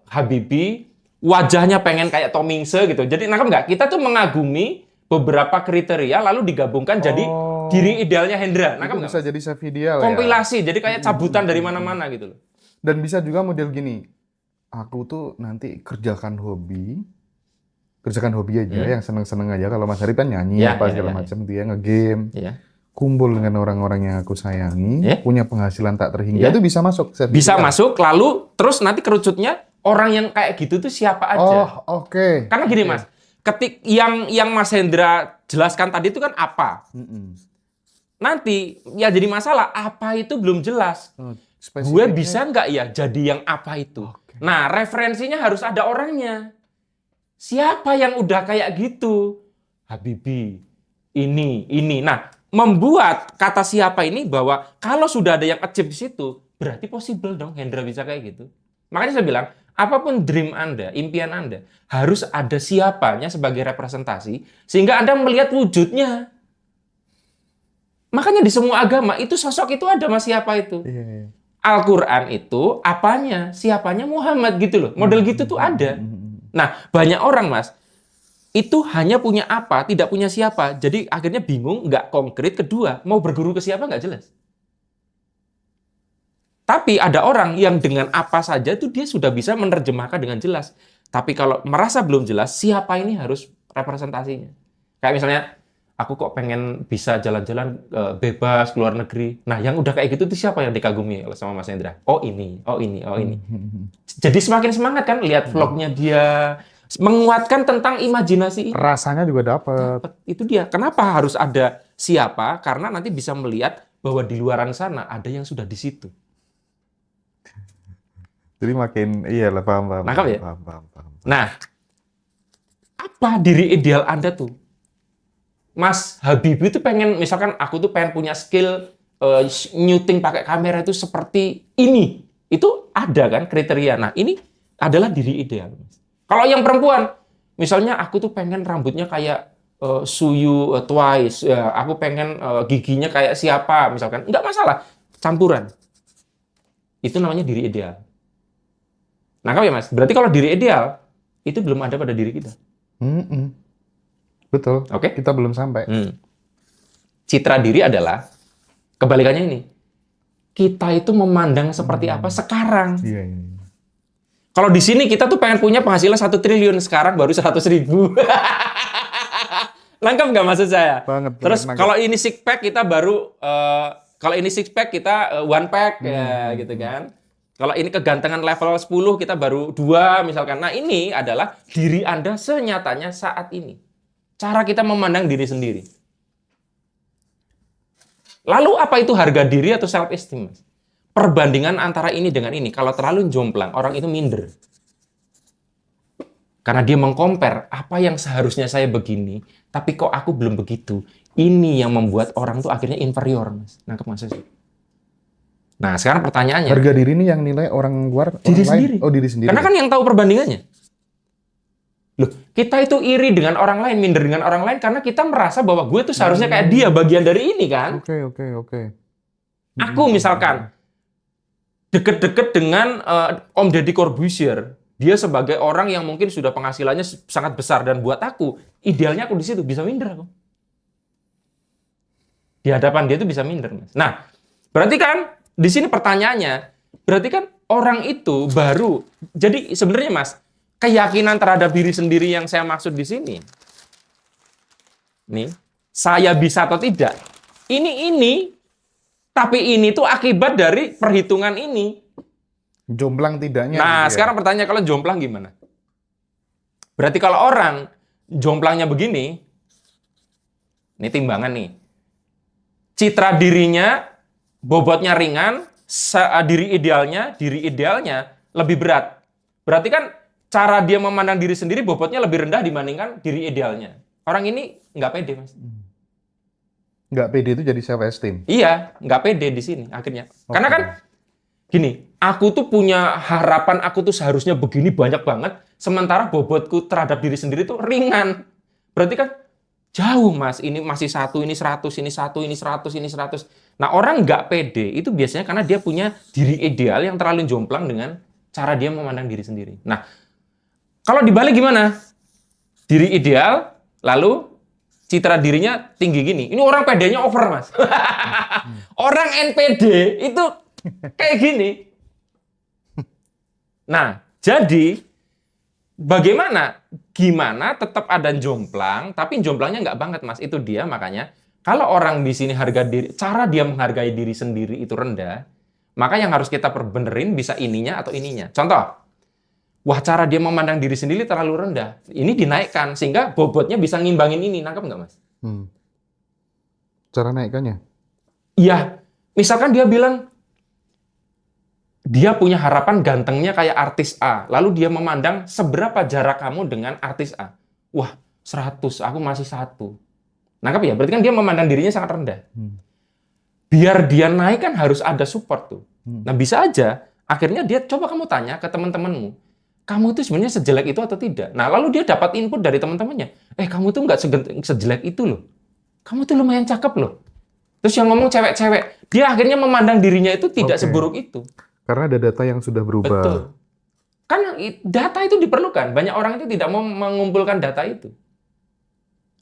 Habibie, wajahnya pengen kayak Tomingse gitu. Jadi nangkep nggak? Kita tuh mengagumi beberapa kriteria lalu digabungkan jadi diri idealnya Hendra. Nangkep Itu nggak? bisa jadi self ideal ya. Kompilasi, jadi kayak cabutan dari mana-mana gitu loh. Dan bisa juga model gini. Aku tuh nanti kerjakan hobi aja yang seneng-seneng aja. Kalau Mas Arif kan nyanyi Ya, apa ya, segala ya, macam dia nge-game, Iya. kumpul dengan orang-orang yang aku sayangi, Ya. punya penghasilan tak terhingga Ya. itu bisa masuk self Bisa ideal. masuk, lalu terus nanti kerucutnya orang yang kayak gitu tuh siapa aja. Oh, oke. Karena gini Mas, yang Mas Hendra jelaskan tadi itu kan apa. Nanti ya jadi masalah, apa itu belum jelas. Gue bisa nggak ya jadi yang apa itu? Nah, referensinya harus ada orangnya. Siapa yang udah kayak gitu? Habibie, ini. Nah, membuat kata siapa ini bahwa kalau sudah ada yang achieve di situ, berarti possible dong Hendra bisa kayak gitu. Makanya saya bilang, apapun dream Anda, impian Anda, harus ada siapanya sebagai representasi, sehingga Anda melihat wujudnya. Makanya di semua agama, itu sosok itu ada mas siapa itu. Iya. Al-Quran itu apanya? Siapanya Muhammad gitu loh. Model gitu tuh ada. Nah, banyak orang mas, itu hanya punya apa, tidak punya siapa. Jadi akhirnya bingung, nggak konkret. Kedua, mau berguru ke siapa nggak jelas. Tapi ada orang yang dengan apa saja itu dia sudah bisa menerjemahkan dengan jelas. Tapi kalau merasa belum jelas, siapa ini harus representasinya. Kayak misalnya, aku kok pengen bisa jalan-jalan bebas ke luar negeri. Nah, yang udah kayak gitu tuh siapa yang dikagumi sama Mas Hendra? Oh ini. Jadi semakin semangat kan lihat vlognya dia, menguatkan tentang imajinasi. Rasanya juga dapat. Itu dia. Kenapa harus ada siapa? Karena nanti bisa melihat bahwa di luaran sana ada yang sudah di situ. Jadi makin iya lah, paham. Nangkap ya? Paham. Nah, apa diri ideal Anda tuh? Mas Habibie itu pengen, misalkan aku tuh pengen punya skill nyuting pakai kamera itu seperti ini. Itu ada kan kriteria. Nah, ini adalah diri ideal. Kalau yang perempuan, misalnya aku tuh pengen rambutnya kayak Suyu Twice, ya, aku pengen giginya kayak siapa, misalkan. Nggak masalah, campuran. Itu namanya diri ideal. Nangkap ya, Mas? Berarti kalau diri ideal, itu belum ada pada diri kita. Betul. Oke. Kita belum sampai. Citra diri adalah kebalikannya ini. Kita itu memandang seperti apa sekarang. Iya. Kalau di sini kita tuh pengen punya penghasilan 1 triliun, sekarang baru 100.000. Lengkap nggak maksud saya? Banget. Terus kalau ini six pack kita baru, kalau ini six pack kita one pack ya gitu kan. Kalau ini kegantengan level 10 kita baru 2 misalkan. Nah ini adalah diri Anda senyatanya saat ini. Cara kita memandang diri sendiri. Lalu apa itu harga diri atau self esteem? Perbandingan antara ini dengan ini. Kalau terlalu jomplang, orang itu minder. Karena dia mengcompare apa yang seharusnya saya begini, tapi kok aku belum begitu. Ini yang membuat orang tuh akhirnya inferior, Mas. Nangkep maksudnya? Nah, sekarang pertanyaannya. Harga diri ini yang nilai orang luar, Diri orang sendiri. lain? Oh, diri sendiri. Karena kan yang tahu perbandingannya. Loh, kita itu iri dengan orang lain, minder dengan orang lain, karena kita merasa bahwa gue tuh seharusnya kayak dia, bagian dari ini kan. Oke. Aku misalkan deket-deket dengan Om Deddy Corbuzier. Dia sebagai orang yang mungkin sudah penghasilannya sangat besar, dan buat aku, idealnya aku di situ bisa minder aku. Di hadapan dia itu bisa minder, Mas. Nah, berarti kan di sini pertanyaannya, berarti kan orang itu baru. Jadi sebenarnya, Mas, keyakinan terhadap diri sendiri yang saya maksud di sini. Nih, saya bisa atau tidak. Ini. Tapi ini tuh akibat dari perhitungan ini. Jomplang tidaknya. Nah, gitu ya. sekarang pertanyaan, kalau jomplang gimana? Berarti kalau orang jomplangnya begini, ini timbangan nih. Citra dirinya, bobotnya ringan, diri idealnya lebih berat. Berarti kan cara dia memandang diri sendiri bobotnya lebih rendah dibandingkan diri idealnya. Orang ini nggak pede, Mas. Nggak pede itu jadi self esteem. Iya, nggak pede di sini akhirnya. Karena kan gini, aku tuh punya harapan aku tuh seharusnya begini banyak banget, sementara bobotku terhadap diri sendiri tuh ringan. Berarti kan jauh, Mas. Ini masih 1, ini 100, ini 1, ini 100, ini 100. Nah, orang nggak pede itu biasanya karena dia punya diri ideal yang terlalu jomplang dengan cara dia memandang diri sendiri. Nah, kalau dibalik gimana? Diri ideal, lalu citra dirinya tinggi gini. Ini orang pedenya over, Mas. Orang NPD itu kayak gini. Nah, jadi bagaimana? Gimana tetap ada jomplang, tapi jomplangnya nggak banget, Mas. Itu dia, makanya kalau orang di sini harga diri, cara dia menghargai diri sendiri itu rendah, maka yang harus kita perbenerin bisa ininya atau ininya. Contoh, wah, cara dia memandang diri sendiri terlalu rendah. Ini dinaikkan, sehingga bobotnya bisa ngimbangin ini. Nangkep nggak, Mas? Cara naikkannya? Iya. Misalkan dia bilang, dia punya harapan gantengnya kayak artis A. Lalu dia memandang seberapa jarak kamu dengan artis A. Wah, 100, aku masih 1. Nangkep ya? Berarti kan dia memandang dirinya sangat rendah. Biar dia naik kan harus ada support tuh. Nah, bisa aja, akhirnya dia, coba kamu tanya ke teman-temanmu, kamu itu sebenarnya sejelek itu atau tidak? Nah, lalu dia dapat input dari teman-temannya. Kamu tuh nggak sejelek itu loh. Kamu tuh lumayan cakep loh. Terus yang ngomong cewek-cewek. Dia akhirnya memandang dirinya itu tidak seburuk itu. Karena ada data yang sudah berubah. Betul. Kan data itu diperlukan. Banyak orang itu tidak mau mengumpulkan data itu.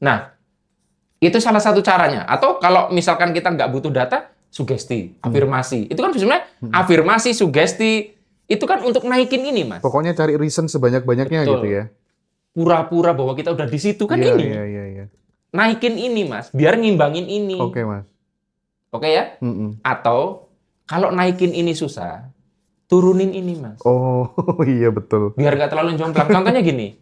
Nah, itu salah satu caranya. Atau kalau misalkan kita nggak butuh data, sugesti, afirmasi. Itu kan sebenarnya afirmasi, sugesti, itu kan untuk naikin ini, Mas. Pokoknya cari reason sebanyak-banyaknya. Betul. Gitu ya. Pura-pura bahwa kita udah di situ kan Iya, ini. Iya. Naikin ini, Mas, biar ngimbangin ini. Oke, Mas. Oke ya? Atau kalau naikin ini susah, turunin ini, Mas. Oh, iya betul. Biar nggak terlalu jomplang. Contohnya gini,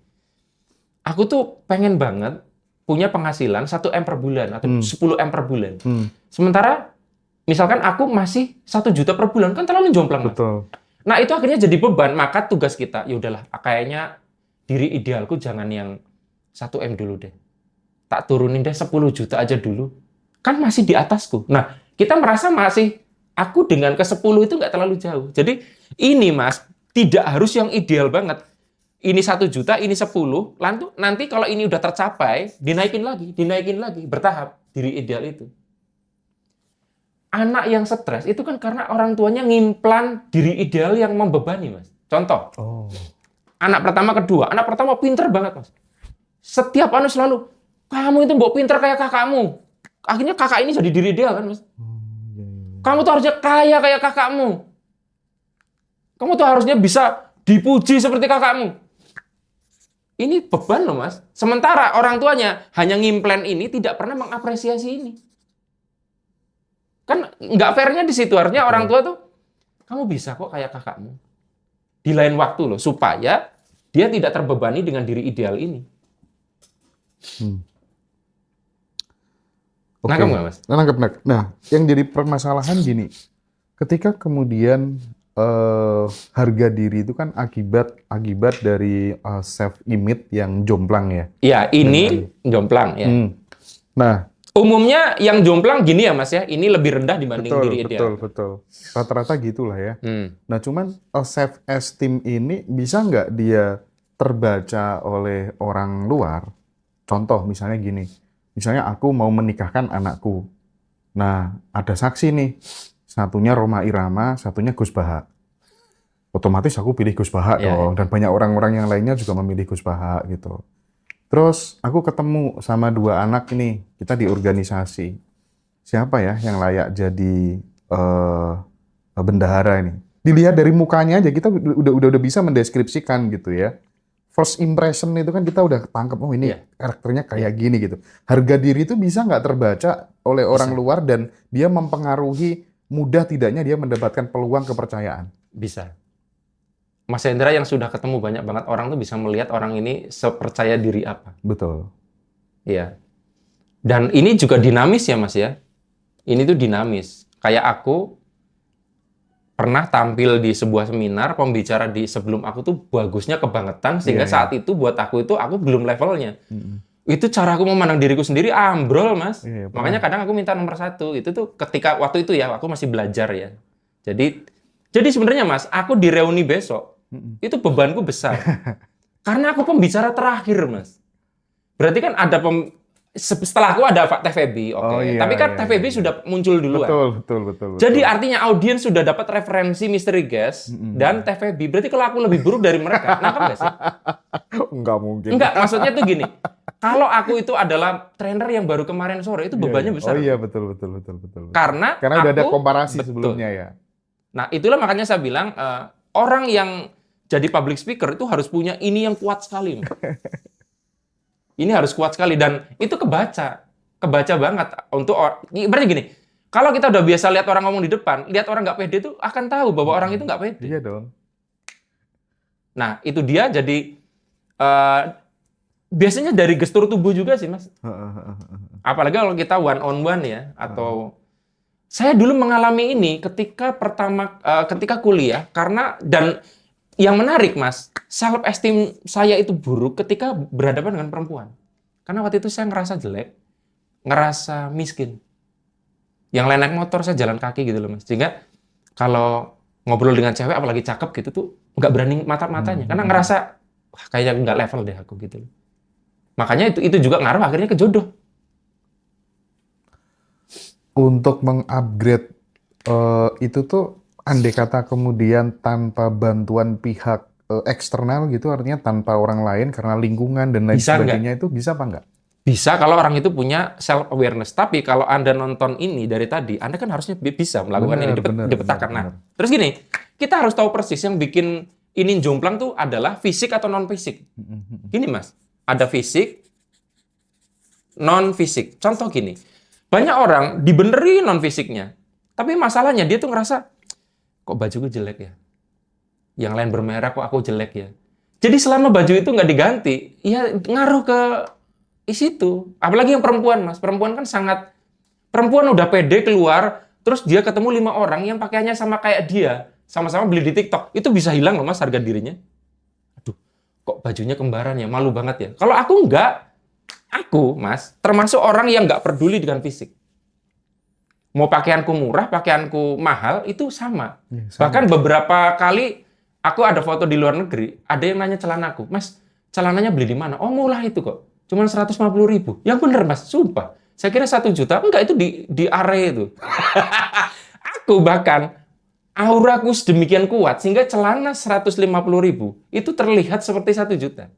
aku tuh pengen banget punya penghasilan 1 M per bulan atau 10 M per bulan. Sementara misalkan aku masih 1 juta per bulan, kan terlalu jomplang, Mas. Betul. Nah, itu akhirnya jadi beban. Maka tugas kita, ya udahlah, kayaknya diri idealku jangan yang 1M dulu deh. Tak turunin deh 10 juta aja dulu. Kan masih di atasku. Nah, kita merasa masih, aku dengan ke 10 itu nggak terlalu jauh. Jadi, ini Mas, tidak harus yang ideal banget. Ini 1 juta, ini 10. Nanti kalau ini udah tercapai, dinaikin lagi, bertahap diri ideal itu. Anak yang stres itu kan karena orang tuanya ngimplan diri ideal yang membebani, Mas. Contoh, anak pertama pinter banget, Mas. Setiap anak selalu, kamu itu mbok pinter kayak kakakmu. Akhirnya kakak ini jadi diri ideal kan, Mas. Kamu tuh harusnya kaya kayak kakakmu. Kamu tuh harusnya bisa dipuji seperti kakakmu. Ini beban loh, Mas. Sementara orang tuanya hanya ngimplan ini, tidak pernah mengapresiasi ini. Kan nggak fairnya di situ. Artinya orang tua tuh, kamu bisa kok kayak kakakmu. Di lain waktu loh, supaya dia tidak terbebani dengan diri ideal ini. Nangkep nggak, Mas? Nangkep. Nah, yang jadi permasalahan gini, ketika kemudian harga diri itu kan akibat dari self image yang jomplang ya. Iya, ini jomplang ya. Nah, umumnya yang jomplang gini ya, Mas ya, ini lebih rendah dibanding diri ideal. Betul. Rata-rata gitulah ya. Nah, cuman self esteem ini bisa nggak dia terbaca oleh orang luar? Contoh misalnya gini, misalnya aku mau menikahkan anakku. Nah, ada saksi nih. Satunya Rhoma Irama, satunya Gus Baha. Otomatis aku pilih Gus Baha dong. Dan banyak orang-orang yang lainnya juga memilih Gus Baha gitu. Terus aku ketemu sama 2 anak ini, kita di organisasi. Siapa ya yang layak jadi bendahara ini? Dilihat dari mukanya aja kita udah bisa mendeskripsikan gitu ya. First impression itu kan kita udah tangkap, oh ini karakternya kayak gini gitu. Harga diri itu bisa nggak terbaca oleh orang luar dan dia mempengaruhi mudah tidaknya dia mendapatkan peluang kepercayaan? Bisa. Mas Hendra yang sudah ketemu banyak banget orang tuh bisa melihat orang ini sepercaya diri apa. Betul. Iya. Dan ini juga dinamis ya, Mas ya. Ini tuh dinamis. Kayak aku pernah tampil di sebuah seminar, pembicara di sebelum aku tuh bagusnya kebangetan, sehingga saat itu buat aku belum levelnya. Itu cara aku memandang diriku sendiri ambrol, Mas. Makanya kadang aku minta nomor 1. Itu tuh ketika waktu itu ya, aku masih belajar ya. Jadi sebenarnya, Mas, aku di reuni besok, itu bebanku besar. Karena aku pembicara terakhir, Mas. Berarti kan ada setelah aku ada Pak TVB, tapi kan TVB sudah muncul duluan. Betul. Jadi artinya audiens sudah dapat referensi Mystery Guest dan TVB. Berarti kalau aku lebih buruk dari mereka, nangkep nggak sih? Enggak mungkin. Enggak, maksudnya tuh gini. Kalau aku itu adalah trainer yang baru kemarin sore, itu bebannya besar. Oh iya, betul. Karena udah ada komparasi sebelumnya ya. Nah, itulah makanya saya bilang, orang yang jadi public speaker itu harus punya ini yang kuat sekali. Ini harus kuat sekali dan itu kebaca banget untuk berarti gini. Kalau kita udah biasa lihat orang ngomong di depan, lihat orang nggak pede itu akan tahu bahwa orang itu nggak pede. Iya dong. Nah, itu dia jadi biasanya dari gestur tubuh juga sih, Mas. Apalagi kalau kita one on one ya, atau saya dulu mengalami ini ketika kuliah dan yang menarik, Mas, self esteem saya itu buruk ketika berhadapan dengan perempuan. Karena waktu itu saya ngerasa jelek, ngerasa miskin. Yang lain naik motor, saya jalan kaki gitu loh, Mas. Sehingga kalau ngobrol dengan cewek, apalagi cakep gitu tuh, nggak berani mata-matanya. Karena ngerasa, wah kayaknya nggak level deh aku gitu loh. Makanya itu juga ngaruh akhirnya ke jodoh. Untuk mengupgrade itu tuh, andai kata kemudian tanpa bantuan pihak eksternal gitu, artinya tanpa orang lain karena lingkungan dan lain sebagainya, itu bisa apa enggak? Bisa kalau orang itu punya self awareness. Tapi kalau Anda nonton ini dari tadi, Anda kan harusnya bisa melakukan ini dipetakan. Nah, terus gini, kita harus tahu persis yang bikin ini jomplang tuh adalah fisik atau non fisik. Gini, Mas, ada fisik, non fisik. Contoh gini, banyak orang dibenerin non fisiknya, tapi masalahnya dia tuh ngerasa, kok bajuku jelek ya? Yang lain bermerek, kok aku jelek ya? Jadi selama baju itu nggak diganti, ya ngaruh ke situ. Apalagi yang perempuan, Mas. Perempuan kan perempuan udah pede keluar, terus dia ketemu 5 orang yang pakaiannya sama kayak dia. sama-sama beli di TikTok, itu bisa hilang loh Mas harga dirinya. Aduh, kok bajunya kembaran ya, malu banget ya. Kalau aku enggak, aku Mas, termasuk orang yang enggak peduli dengan fisik. Mau pakaianku murah, pakaianku mahal, itu sama. Ya, sama. Bahkan beberapa kali aku ada foto di luar negeri, ada yang nanya celanaku, Mas, celananya beli di mana? Oh, murah itu kok. Cuman 150.000. Yang bener Mas, sumpah. Saya kira 1 juta. Enggak, itu di area itu. Aku bahkan auraku sedemikian kuat sehingga celana 150.000 itu terlihat seperti 1 juta.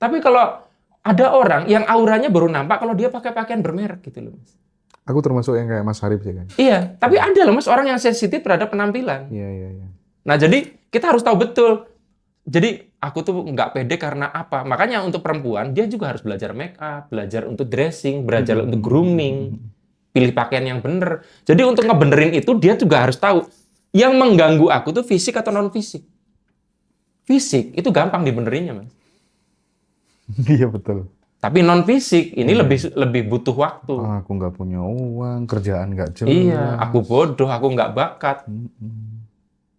Tapi kalau ada orang yang auranya baru nampak kalau dia pakai pakaian bermerek gitu loh Mas. Aku termasuk yang kayak Mas Harif sih kan. Iya, tapi ada loh Mas orang yang sensitif terhadap penampilan. Iya. Nah, jadi kita harus tahu betul. Jadi aku tuh nggak pede karena apa? Makanya untuk perempuan dia juga harus belajar make up, belajar untuk dressing, belajar untuk grooming, pilih pakaian yang bener. Jadi untuk ngebenerin itu dia juga harus tahu yang mengganggu aku tuh fisik atau non fisik. Fisik itu gampang dibenerinnya Mas. Iya betul. Tapi non fisik ini lebih butuh waktu. Aku nggak punya uang, kerjaan nggak jelas. Iya, aku bodoh, aku nggak bakat.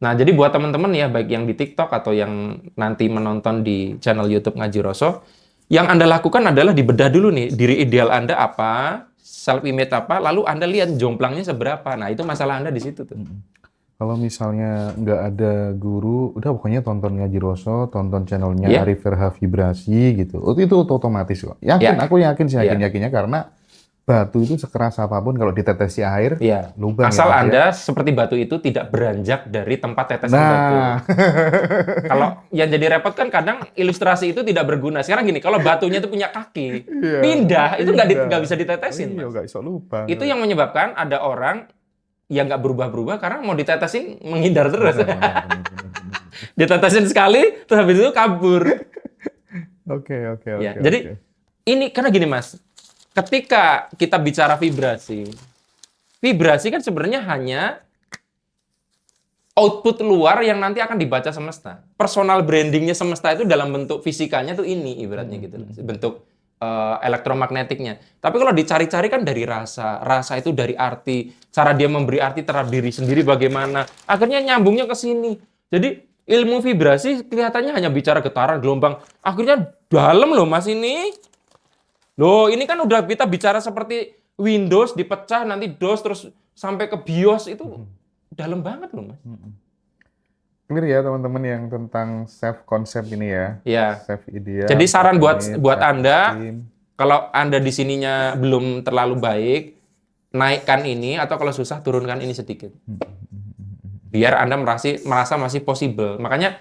Nah, jadi buat teman-teman ya, baik yang di TikTok atau yang nanti menonton di channel YouTube Ngaji Roso, yang Anda lakukan adalah dibedah dulu nih, diri ideal Anda apa, self-image apa, lalu Anda lihat jomplangnya seberapa. Nah, itu masalah Anda di situ tuh. Kalau misalnya nggak ada guru, udah pokoknya tonton Ngaji Roso, tonton channelnya Iya. Arif Verha Vibrasi gitu. Itu otomatis kok. Yakin, Iya. aku yakin sih, Iya. yakinnya karena batu itu sekeras apapun kalau ditetesi air, Iya. lubang Asal ya, Mas, ya. Anda seperti batu itu tidak beranjak dari tempat tetesan batu. Nah, Kalau yang jadi repot kan kadang ilustrasi itu tidak berguna. Sekarang gini, kalau batunya itu punya kaki, pindah, itu nggak bisa ditetesin. Iya, Mas. nggak bisa lubang. Itu yang menyebabkan ada orang yang nggak berubah-berubah karena mau ditetesin menghindar terus. Ditetesin sekali, terus habis itu kabur. Oke. Ya, jadi ini karena gini Mas, ketika kita bicara vibrasi kan sebenarnya hanya output luar yang nanti akan dibaca semesta. Personal brandingnya semesta itu dalam bentuk fisikanya tuh ini ibaratnya gitu, bentuk elektromagnetiknya. Tapi kalau dicari-cari kan dari rasa itu dari arti, cara dia memberi arti terhadap diri sendiri bagaimana, akhirnya nyambungnya ke sini. Jadi ilmu vibrasi kelihatannya hanya bicara getaran, gelombang, akhirnya dalam loh Mas ini. Loh, ini kan udah kita bicara seperti Windows dipecah nanti DOS terus sampai ke BIOS itu dalam banget loh Mas. Clear ya teman-teman yang tentang self concept ini ya. Ya. Self ideal. Jadi saran buat self Anda, esteem. kalau Anda di sininya belum terlalu baik, naikkan ini atau kalau susah turunkan ini sedikit. Biar Anda merasa masih possible. Makanya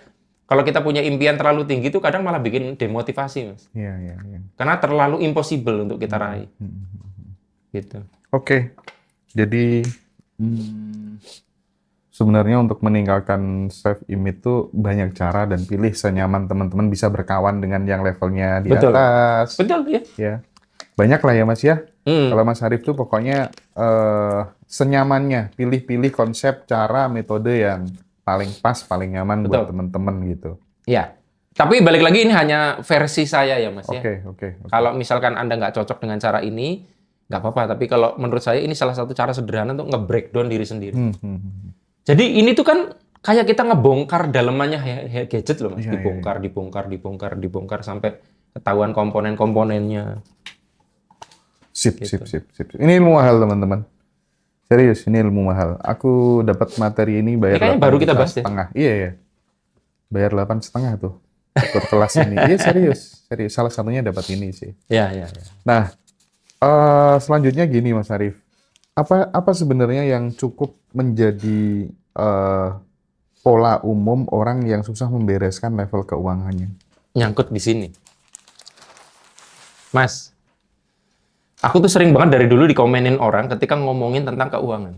kalau kita punya impian terlalu tinggi itu kadang malah bikin demotivasi, Mas. Iya. Karena terlalu impossible untuk kita raih. Gitu. Oke. Jadi sebenarnya untuk meninggalkan self image itu banyak cara dan pilih senyaman teman-teman bisa berkawan dengan yang levelnya di Betul. atas. Betul ya. Ya. Banyak lah ya Mas ya. Kalau Mas Harif tuh pokoknya senyamannya, pilih-pilih konsep, cara, metode yang paling pas, paling nyaman buat teman-teman gitu. Ya. Tapi balik lagi ini hanya versi saya ya Mas ya. Oke. Kalau misalkan Anda nggak cocok dengan cara ini, nggak apa-apa. Tapi kalau menurut saya ini salah satu cara sederhana untuk nge-breakdown diri sendiri. Jadi ini tuh kan kayak kita ngebongkar dalamannya gadget loh Mas. Iya, Dibongkar sampai ketahuan komponen-komponennya. Sip. Ini ilmu mahal teman-teman. Serius, ini ilmu mahal. Aku dapat materi ini bayar Ini kayaknya baru kita bahas ya? setengah. Iya. Bayar 8,5 tuh ikut kelas ini. Iya serius. Salah satunya dapat ini sih. Ya. Nah, selanjutnya gini Mas Harif. Apa sebenarnya yang cukup menjadi pola umum orang yang susah membereskan level keuangannya? Nyangkut di sini. Mas, aku tuh sering banget dari dulu dikomenin orang ketika ngomongin tentang keuangan.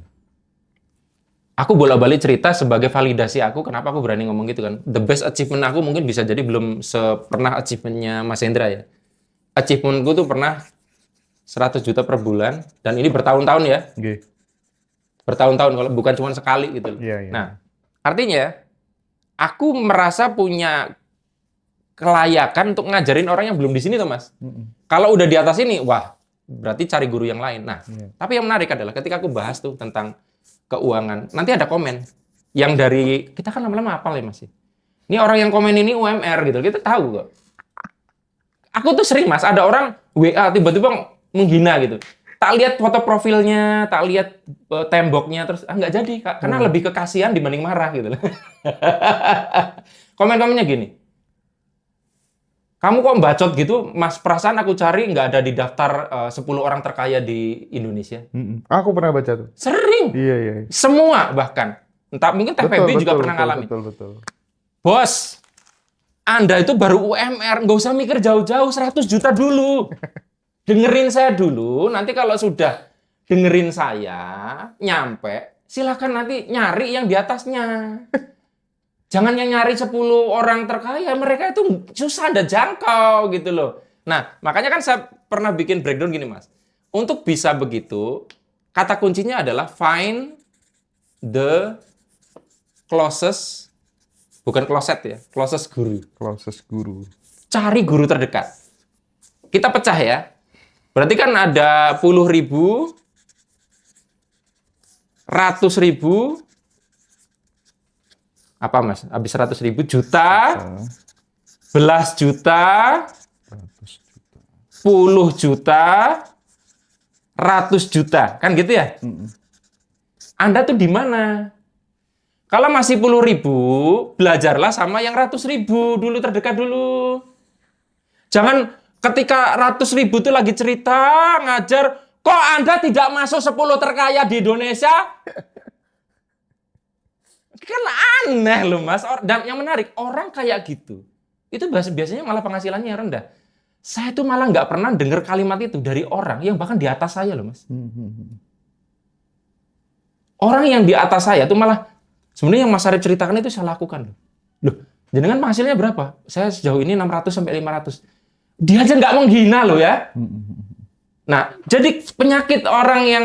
Aku bolak-balik cerita sebagai validasi aku kenapa aku berani ngomong gitu kan. The best achievement aku mungkin bisa jadi belum pernah achievementnya Mas Hendra ya. Achievementku tuh pernah 100 juta per bulan dan ini bertahun-tahun ya. Okay. Bertahun-tahun kalau bukan cuma sekali gitu. Iya. Nah, artinya aku merasa punya kelayakan untuk ngajarin orang yang belum di sini tuh Mas. Kalau udah di atas ini, wah berarti cari guru yang lain. Nah, tapi yang menarik adalah ketika aku bahas tuh tentang keuangan, nanti ada komen. yang dari kita kan lama-lama hafal ya Mas. Ini orang yang komen ini UMR gitu, kita tahu kok. Aku tuh sering Mas, ada orang WA tiba-tiba menghina gitu. Tak lihat foto profilnya, tak lihat temboknya, terus nggak jadi, Kak. Karena lebih kekasihan dibanding marah gitu. Komen-komennya gini, kamu kok bacot gitu, Mas, perasaan aku cari nggak ada di daftar 10 orang terkaya di Indonesia. Aku pernah baca tuh. Sering. Iya, iya. Semua bahkan. Entah mungkin TPB juga pernah ngalamin. Betul. Bos, Anda itu baru UMR, nggak usah mikir jauh-jauh, 100 juta dulu. Dengerin saya dulu, nanti kalau sudah dengerin saya, nyampe, silakan nanti nyari yang di atasnya. Jangan yang nyari 10 orang terkaya, mereka itu susah Anda jangkau gitu loh. Nah, makanya kan saya pernah bikin breakdown gini, Mas. Untuk bisa begitu, kata kuncinya adalah find the closest, bukan closet ya, closest guru. Closest guru. Cari guru terdekat. Kita pecah ya. Berarti kan ada puluh ribu, ratus ribu, apa Mas? Habis 100.000, juta, belas juta, 10 juta, ratus juta. Kan gitu ya? Anda tuh di mana? Kalau masih 10.000, belajarlah sama yang 100.000 dulu, terdekat dulu. Jangan ketika 100.000 itu lagi cerita, ngajar, kok Anda tidak masuk 10 terkaya di Indonesia? Kan aneh loh Mas. Dan yang menarik, orang kayak gitu, itu biasanya malah penghasilannya rendah. Saya tuh malah nggak pernah dengar kalimat itu dari orang yang bahkan di atas saya loh Mas. Orang yang di atas saya tuh malah, sebenarnya yang Mas Arif ceritakan itu saya lakukan loh. Loh, jenengan hasilnya berapa? Saya sejauh ini 600 sampai 500. Dia aja nggak menghina loh ya. Nah, jadi penyakit orang yang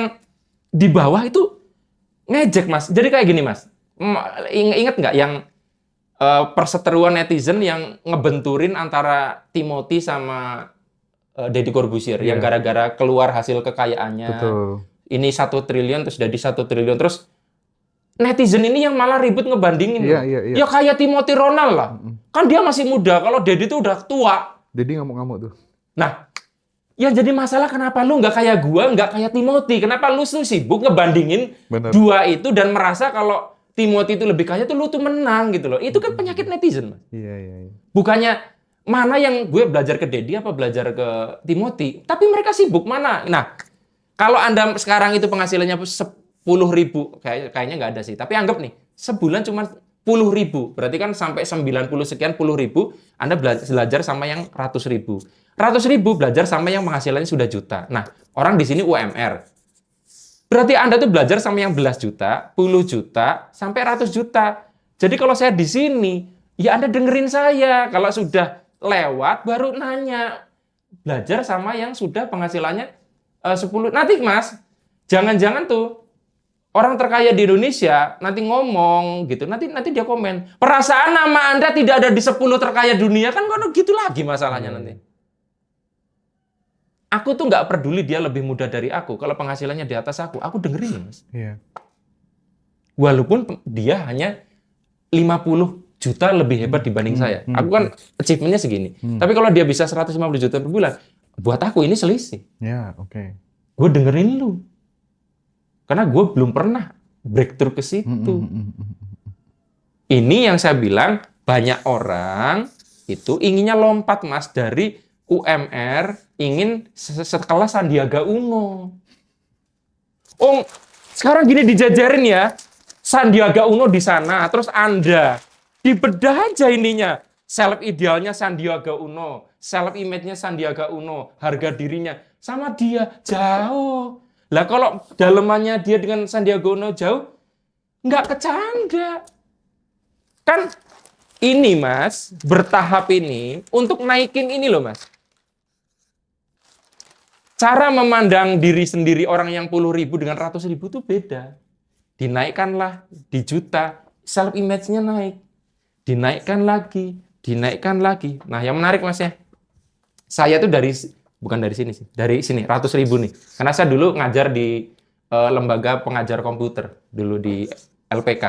di bawah itu ngejek Mas. Jadi kayak gini Mas. Ingat nggak yang perseteruan netizen yang ngebenturin antara Timothy sama Deddy Corbuzier yang gara-gara keluar hasil kekayaannya. Betul. Ini 1 triliun terus jadi 1 triliun terus netizen ini yang malah ribut ngebandingin. Iya. Ya kayak Timothy Ronald lah. Kan dia masih muda, kalau Deddy itu udah tua. Jadi ngamuk-ngamuk tuh. Nah, yang jadi masalah kenapa lu nggak kayak gua, nggak kayak Timothy? Kenapa lu sibuk ngebandingin dua itu dan merasa kalau Timothy itu lebih kaya tuh lu tuh menang gitu loh. Itu kan penyakit netizen, Mas. Iya. Bukannya mana yang gue belajar ke Deddy apa belajar ke Timothy, tapi mereka sibuk mana. Nah, kalau Anda sekarang itu penghasilannya 10.000, kayaknya nggak ada sih. Tapi anggap nih, sebulan cuma 10.000. Berarti kan sampai 90 sekian puluh ribu, Anda belajar sama yang 100.000. 100.000 belajar sama yang penghasilannya sudah juta. Nah, orang di sini UMR. Berarti Anda tuh belajar sama yang belas juta, puluh juta, sampai 100 juta. Jadi kalau saya di sini, ya Anda dengerin saya. Kalau sudah lewat, baru nanya. Belajar sama yang sudah penghasilannya 10. Nanti Mas, jangan-jangan tuh orang terkaya di Indonesia nanti ngomong gitu, nanti dia komen, perasaan nama Anda tidak ada di 10 terkaya dunia, kan gitu lagi masalahnya nanti. Aku tuh nggak peduli dia lebih muda dari aku, kalau penghasilannya di atas aku dengerin Mas. Iya. Walaupun dia hanya 50 juta lebih hebat dibanding saya. Aku kan achievement-nya segini. Tapi kalau dia bisa 150 juta per bulan, buat aku ini selisih. Ya, oke. Gue dengerin lu. Karena gue belum pernah breakthrough ke situ. Ini yang saya bilang, banyak orang itu inginnya lompat Mas dari UMR, ingin sekelas Sandiaga Uno. Oh, sekarang gini dijajarin ya, Sandiaga Uno di sana, terus Anda dibedah aja ininya. Seleb idealnya Sandiaga Uno, seleb image-nya Sandiaga Uno, harga dirinya sama dia jauh. Lah kalau dalemannya dia dengan Sandiaga Uno jauh, nggak kecanda. Kan ini Mas, bertahap ini, untuk naikin ini loh Mas. Cara memandang diri sendiri orang yang 10.000 dengan 100.000 itu beda. Dinaikkanlah di juta, self image-nya naik. Dinaikkan lagi. Nah yang menarik Mas ya, saya tuh bukan dari sini sih, dari sini, 100.000 nih. Karena saya dulu ngajar di lembaga pengajar komputer, dulu di LPK.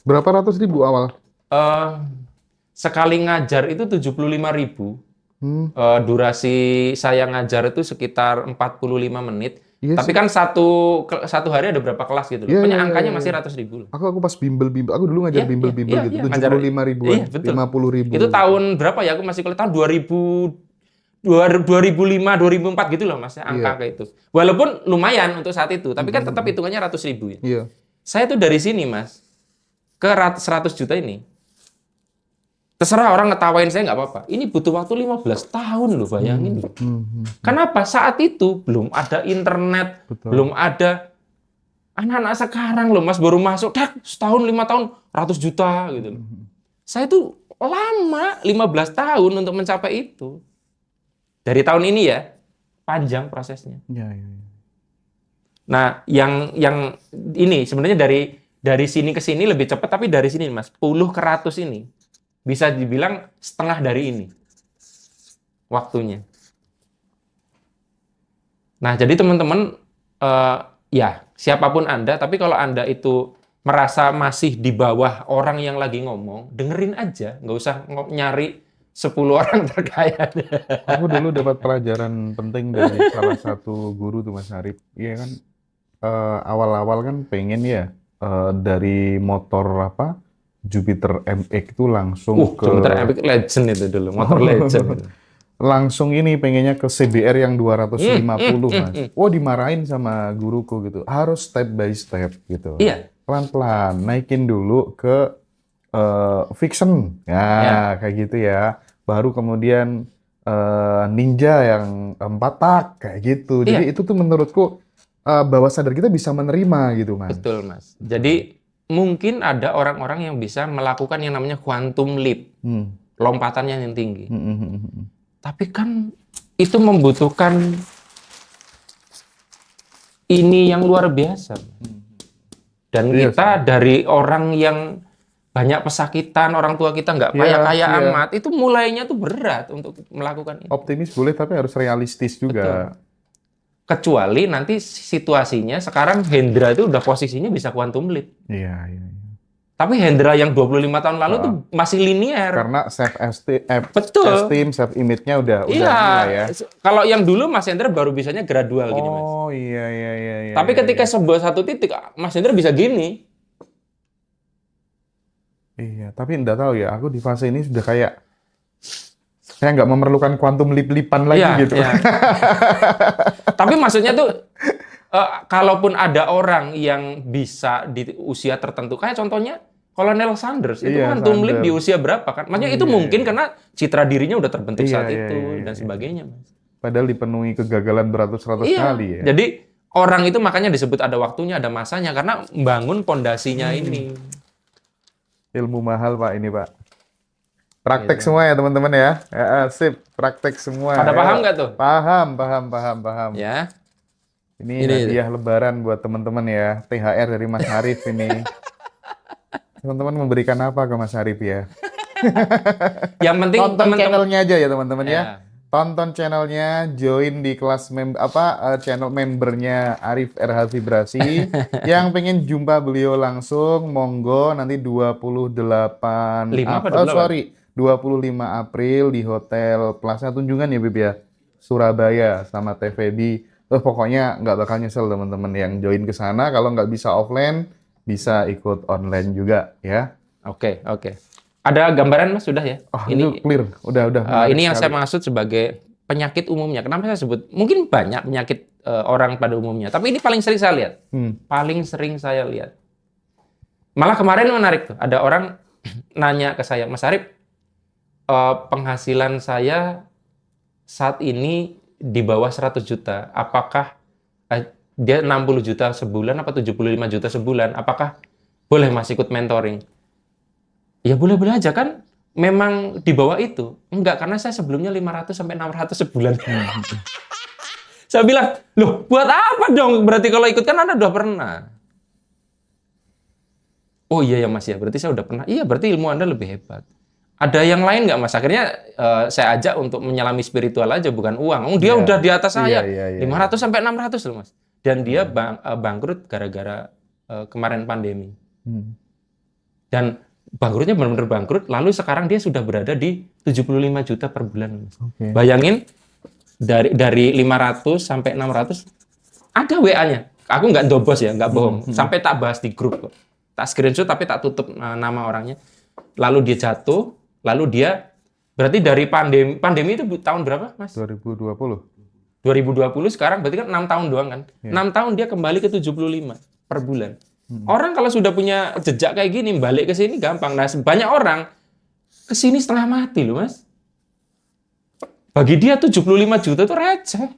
Berapa ratus ribu awal? Eh, sekali ngajar itu 75.000. Durasi saya ngajar itu sekitar 45 menit. Iya Tapi sih. kan satu hari ada berapa kelas gitu loh. Iya, Pokoknya iya, angkanya iya, masih iya. ratus ribu loh. Aku pas bimbel, aku dulu ngajar bimbel-bimbel gitu, ngajar. 75 ribuan, Iya, betul. 50 ribu. Itu tahun berapa ya? Aku masih kuliah tahun 2005, 2004 gitu loh Mas, ya, angka Iya. kayak itu. Walaupun lumayan untuk saat itu, tapi kan tetap hitungannya ratus ribu ya. Iya. Saya tuh dari sini Mas, ke 100 juta ini. Terserah orang ngetawain saya nggak apa-apa. Ini butuh waktu 15 tahun loh, bayangin loh. Kenapa? Saat itu belum ada internet, Betul. belum ada anak-anak sekarang loh Mas, baru masuk, setahun 5 tahun 100 juta gitu loh. Saya tuh lama, 15 tahun untuk mencapai itu. Dari tahun ini ya, panjang prosesnya. Iya, iya, iya. Nah, yang ini sebenarnya dari sini ke sini lebih cepat, tapi dari sini Mas, 10 ke 100 ini bisa dibilang setengah dari ini waktunya. Nah, jadi teman-teman, ya siapapun Anda, tapi kalau Anda itu merasa masih di bawah orang yang lagi ngomong, dengerin aja, nggak usah nyari 10 orang terkaya. Aku dulu dapat pelajaran penting dari salah satu guru tuh Mas Arif. Iya kan, awal-awal kan pengen ya dari motor apa Jupiter MX itu langsung ke Jupiter MX Legend itu dulu, motor Legend. langsung ini pengennya ke CBR yang 250 Mas. Oh dimarahin sama guruku gitu. Harus step by step gitu. Iya. Pelan-pelan naikin dulu ke Vixen. Ya, kayak gitu ya. Baru kemudian Ninja yang 4 tak kayak gitu. Jadi itu tuh menurutku bawah sadar kita bisa menerima gitu Mas. Betul Mas. Jadi mungkin ada orang-orang yang bisa melakukan yang namanya quantum leap. Lompatannya yang tinggi. Tapi kan itu membutuhkan ini yang luar biasa. Dan kita dari orang yang banyak pesakitan, orang tua kita nggak kaya-kaya amat, itu mulainya tuh berat untuk melakukan itu. Optimis boleh, tapi harus realistis juga. Betul. Kecuali nanti situasinya, sekarang Hendra itu udah posisinya bisa quantum leap. Iya, iya. Tapi Hendra yang 25 tahun lalu tuh masih linear. Karena Betul. self-esteem, self-image-nya udah Iya. mulai ya. Kalau yang dulu Mas Hendra baru bisanya gradual gini Mas. Oh iya, iya, iya. iya Tapi iya, ketika iya. sebuah satu titik, Mas Hendra bisa gini. Iya, tapi enggak tahu ya, aku di fase ini sudah kayak saya nggak memerlukan quantum leap-leapan lagi Iya, gitu. iya. Tapi maksudnya tuh, kalaupun ada orang yang bisa di usia tertentu, kayak contohnya Kolonel Sanders, itu Iya, quantum leap Sanders. di usia berapa kan? Maksudnya itu Iya, mungkin karena citra dirinya udah terbentuk Iya, saat iya, itu, iya, dan iya. sebagainya. Mas. Padahal dipenuhi kegagalan beratus-ratus Iya, kali ya. jadi orang itu makanya disebut ada waktunya, ada masanya, karena membangun pondasinya ini. Ilmu mahal Pak ini Pak. Praktek semua ya teman-teman ya. Sip, praktek semua. Pada Ayo. paham nggak tuh? Paham. Ya. Ini hadiah lebaran buat teman-teman ya. THR dari Mas Arif ini. Teman-teman memberikan apa ke Mas Arif ya? Yang penting Tonton teman-teman channelnya aja ya teman-teman ya. Ya. Tonton channelnya, join di kelas channel membernya Arif RH Vibrasi. Yang pengen jumpa beliau langsung, monggo nanti 28 25 April di Hotel Plaza Tunjungan ya Bib ya. Surabaya sama TVB. Pokoknya nggak bakal nyesel teman-teman yang join ke sana. Kalau nggak bisa offline, bisa ikut online juga ya. Oke. Ada gambaran Mas sudah ya? Oh, Ini itu clear. Udah. ini yang sekali. saya maksud sebagai penyakit umumnya. Kenapa saya sebut? Mungkin banyak penyakit orang pada umumnya, tapi ini paling sering saya lihat. Paling sering saya lihat. Malah kemarin menarik tuh, ada orang nanya ke saya, Mas Arif, penghasilan saya saat ini di bawah 100 juta. Apakah dia 60 juta sebulan apa 75 juta sebulan? Apakah boleh Mas ikut mentoring? Ya boleh-boleh aja kan. Memang di bawah itu. Enggak, karena saya sebelumnya 500 sampai 600 sebulan. Saya bilang, loh buat apa dong? Berarti kalau ikut kan Anda udah pernah. Oh iya ya Mas ya, berarti saya udah pernah. Iya, berarti ilmu Anda lebih hebat. Ada yang lain nggak Mas? Akhirnya saya ajak untuk menyelami spiritual aja, bukan uang. Oh dia udah di atas saya. 500 sampai 600 loh Mas. Dan dia bangkrut gara-gara kemarin pandemi. Dan bangkrutnya benar-benar bangkrut, lalu sekarang dia sudah berada di 75 juta per bulan. Oke. Bayangin, dari 500 sampai 600, ada WA-nya. Aku nggak dobos ya, nggak bohong. Sampai tak bahas di grup kok. Tak screenshot tapi tak tutup nama orangnya. Lalu dia jatuh, lalu dia, berarti dari pandemi itu tahun berapa, Mas? 2020. 2020, sekarang berarti kan 6 tahun doang kan? 6 tahun dia kembali ke 75 per bulan. Orang kalau sudah punya jejak kayak gini, balik ke sini gampang. Nah, banyak orang ke sini setengah mati loh, Mas. Bagi dia 75 juta itu receh.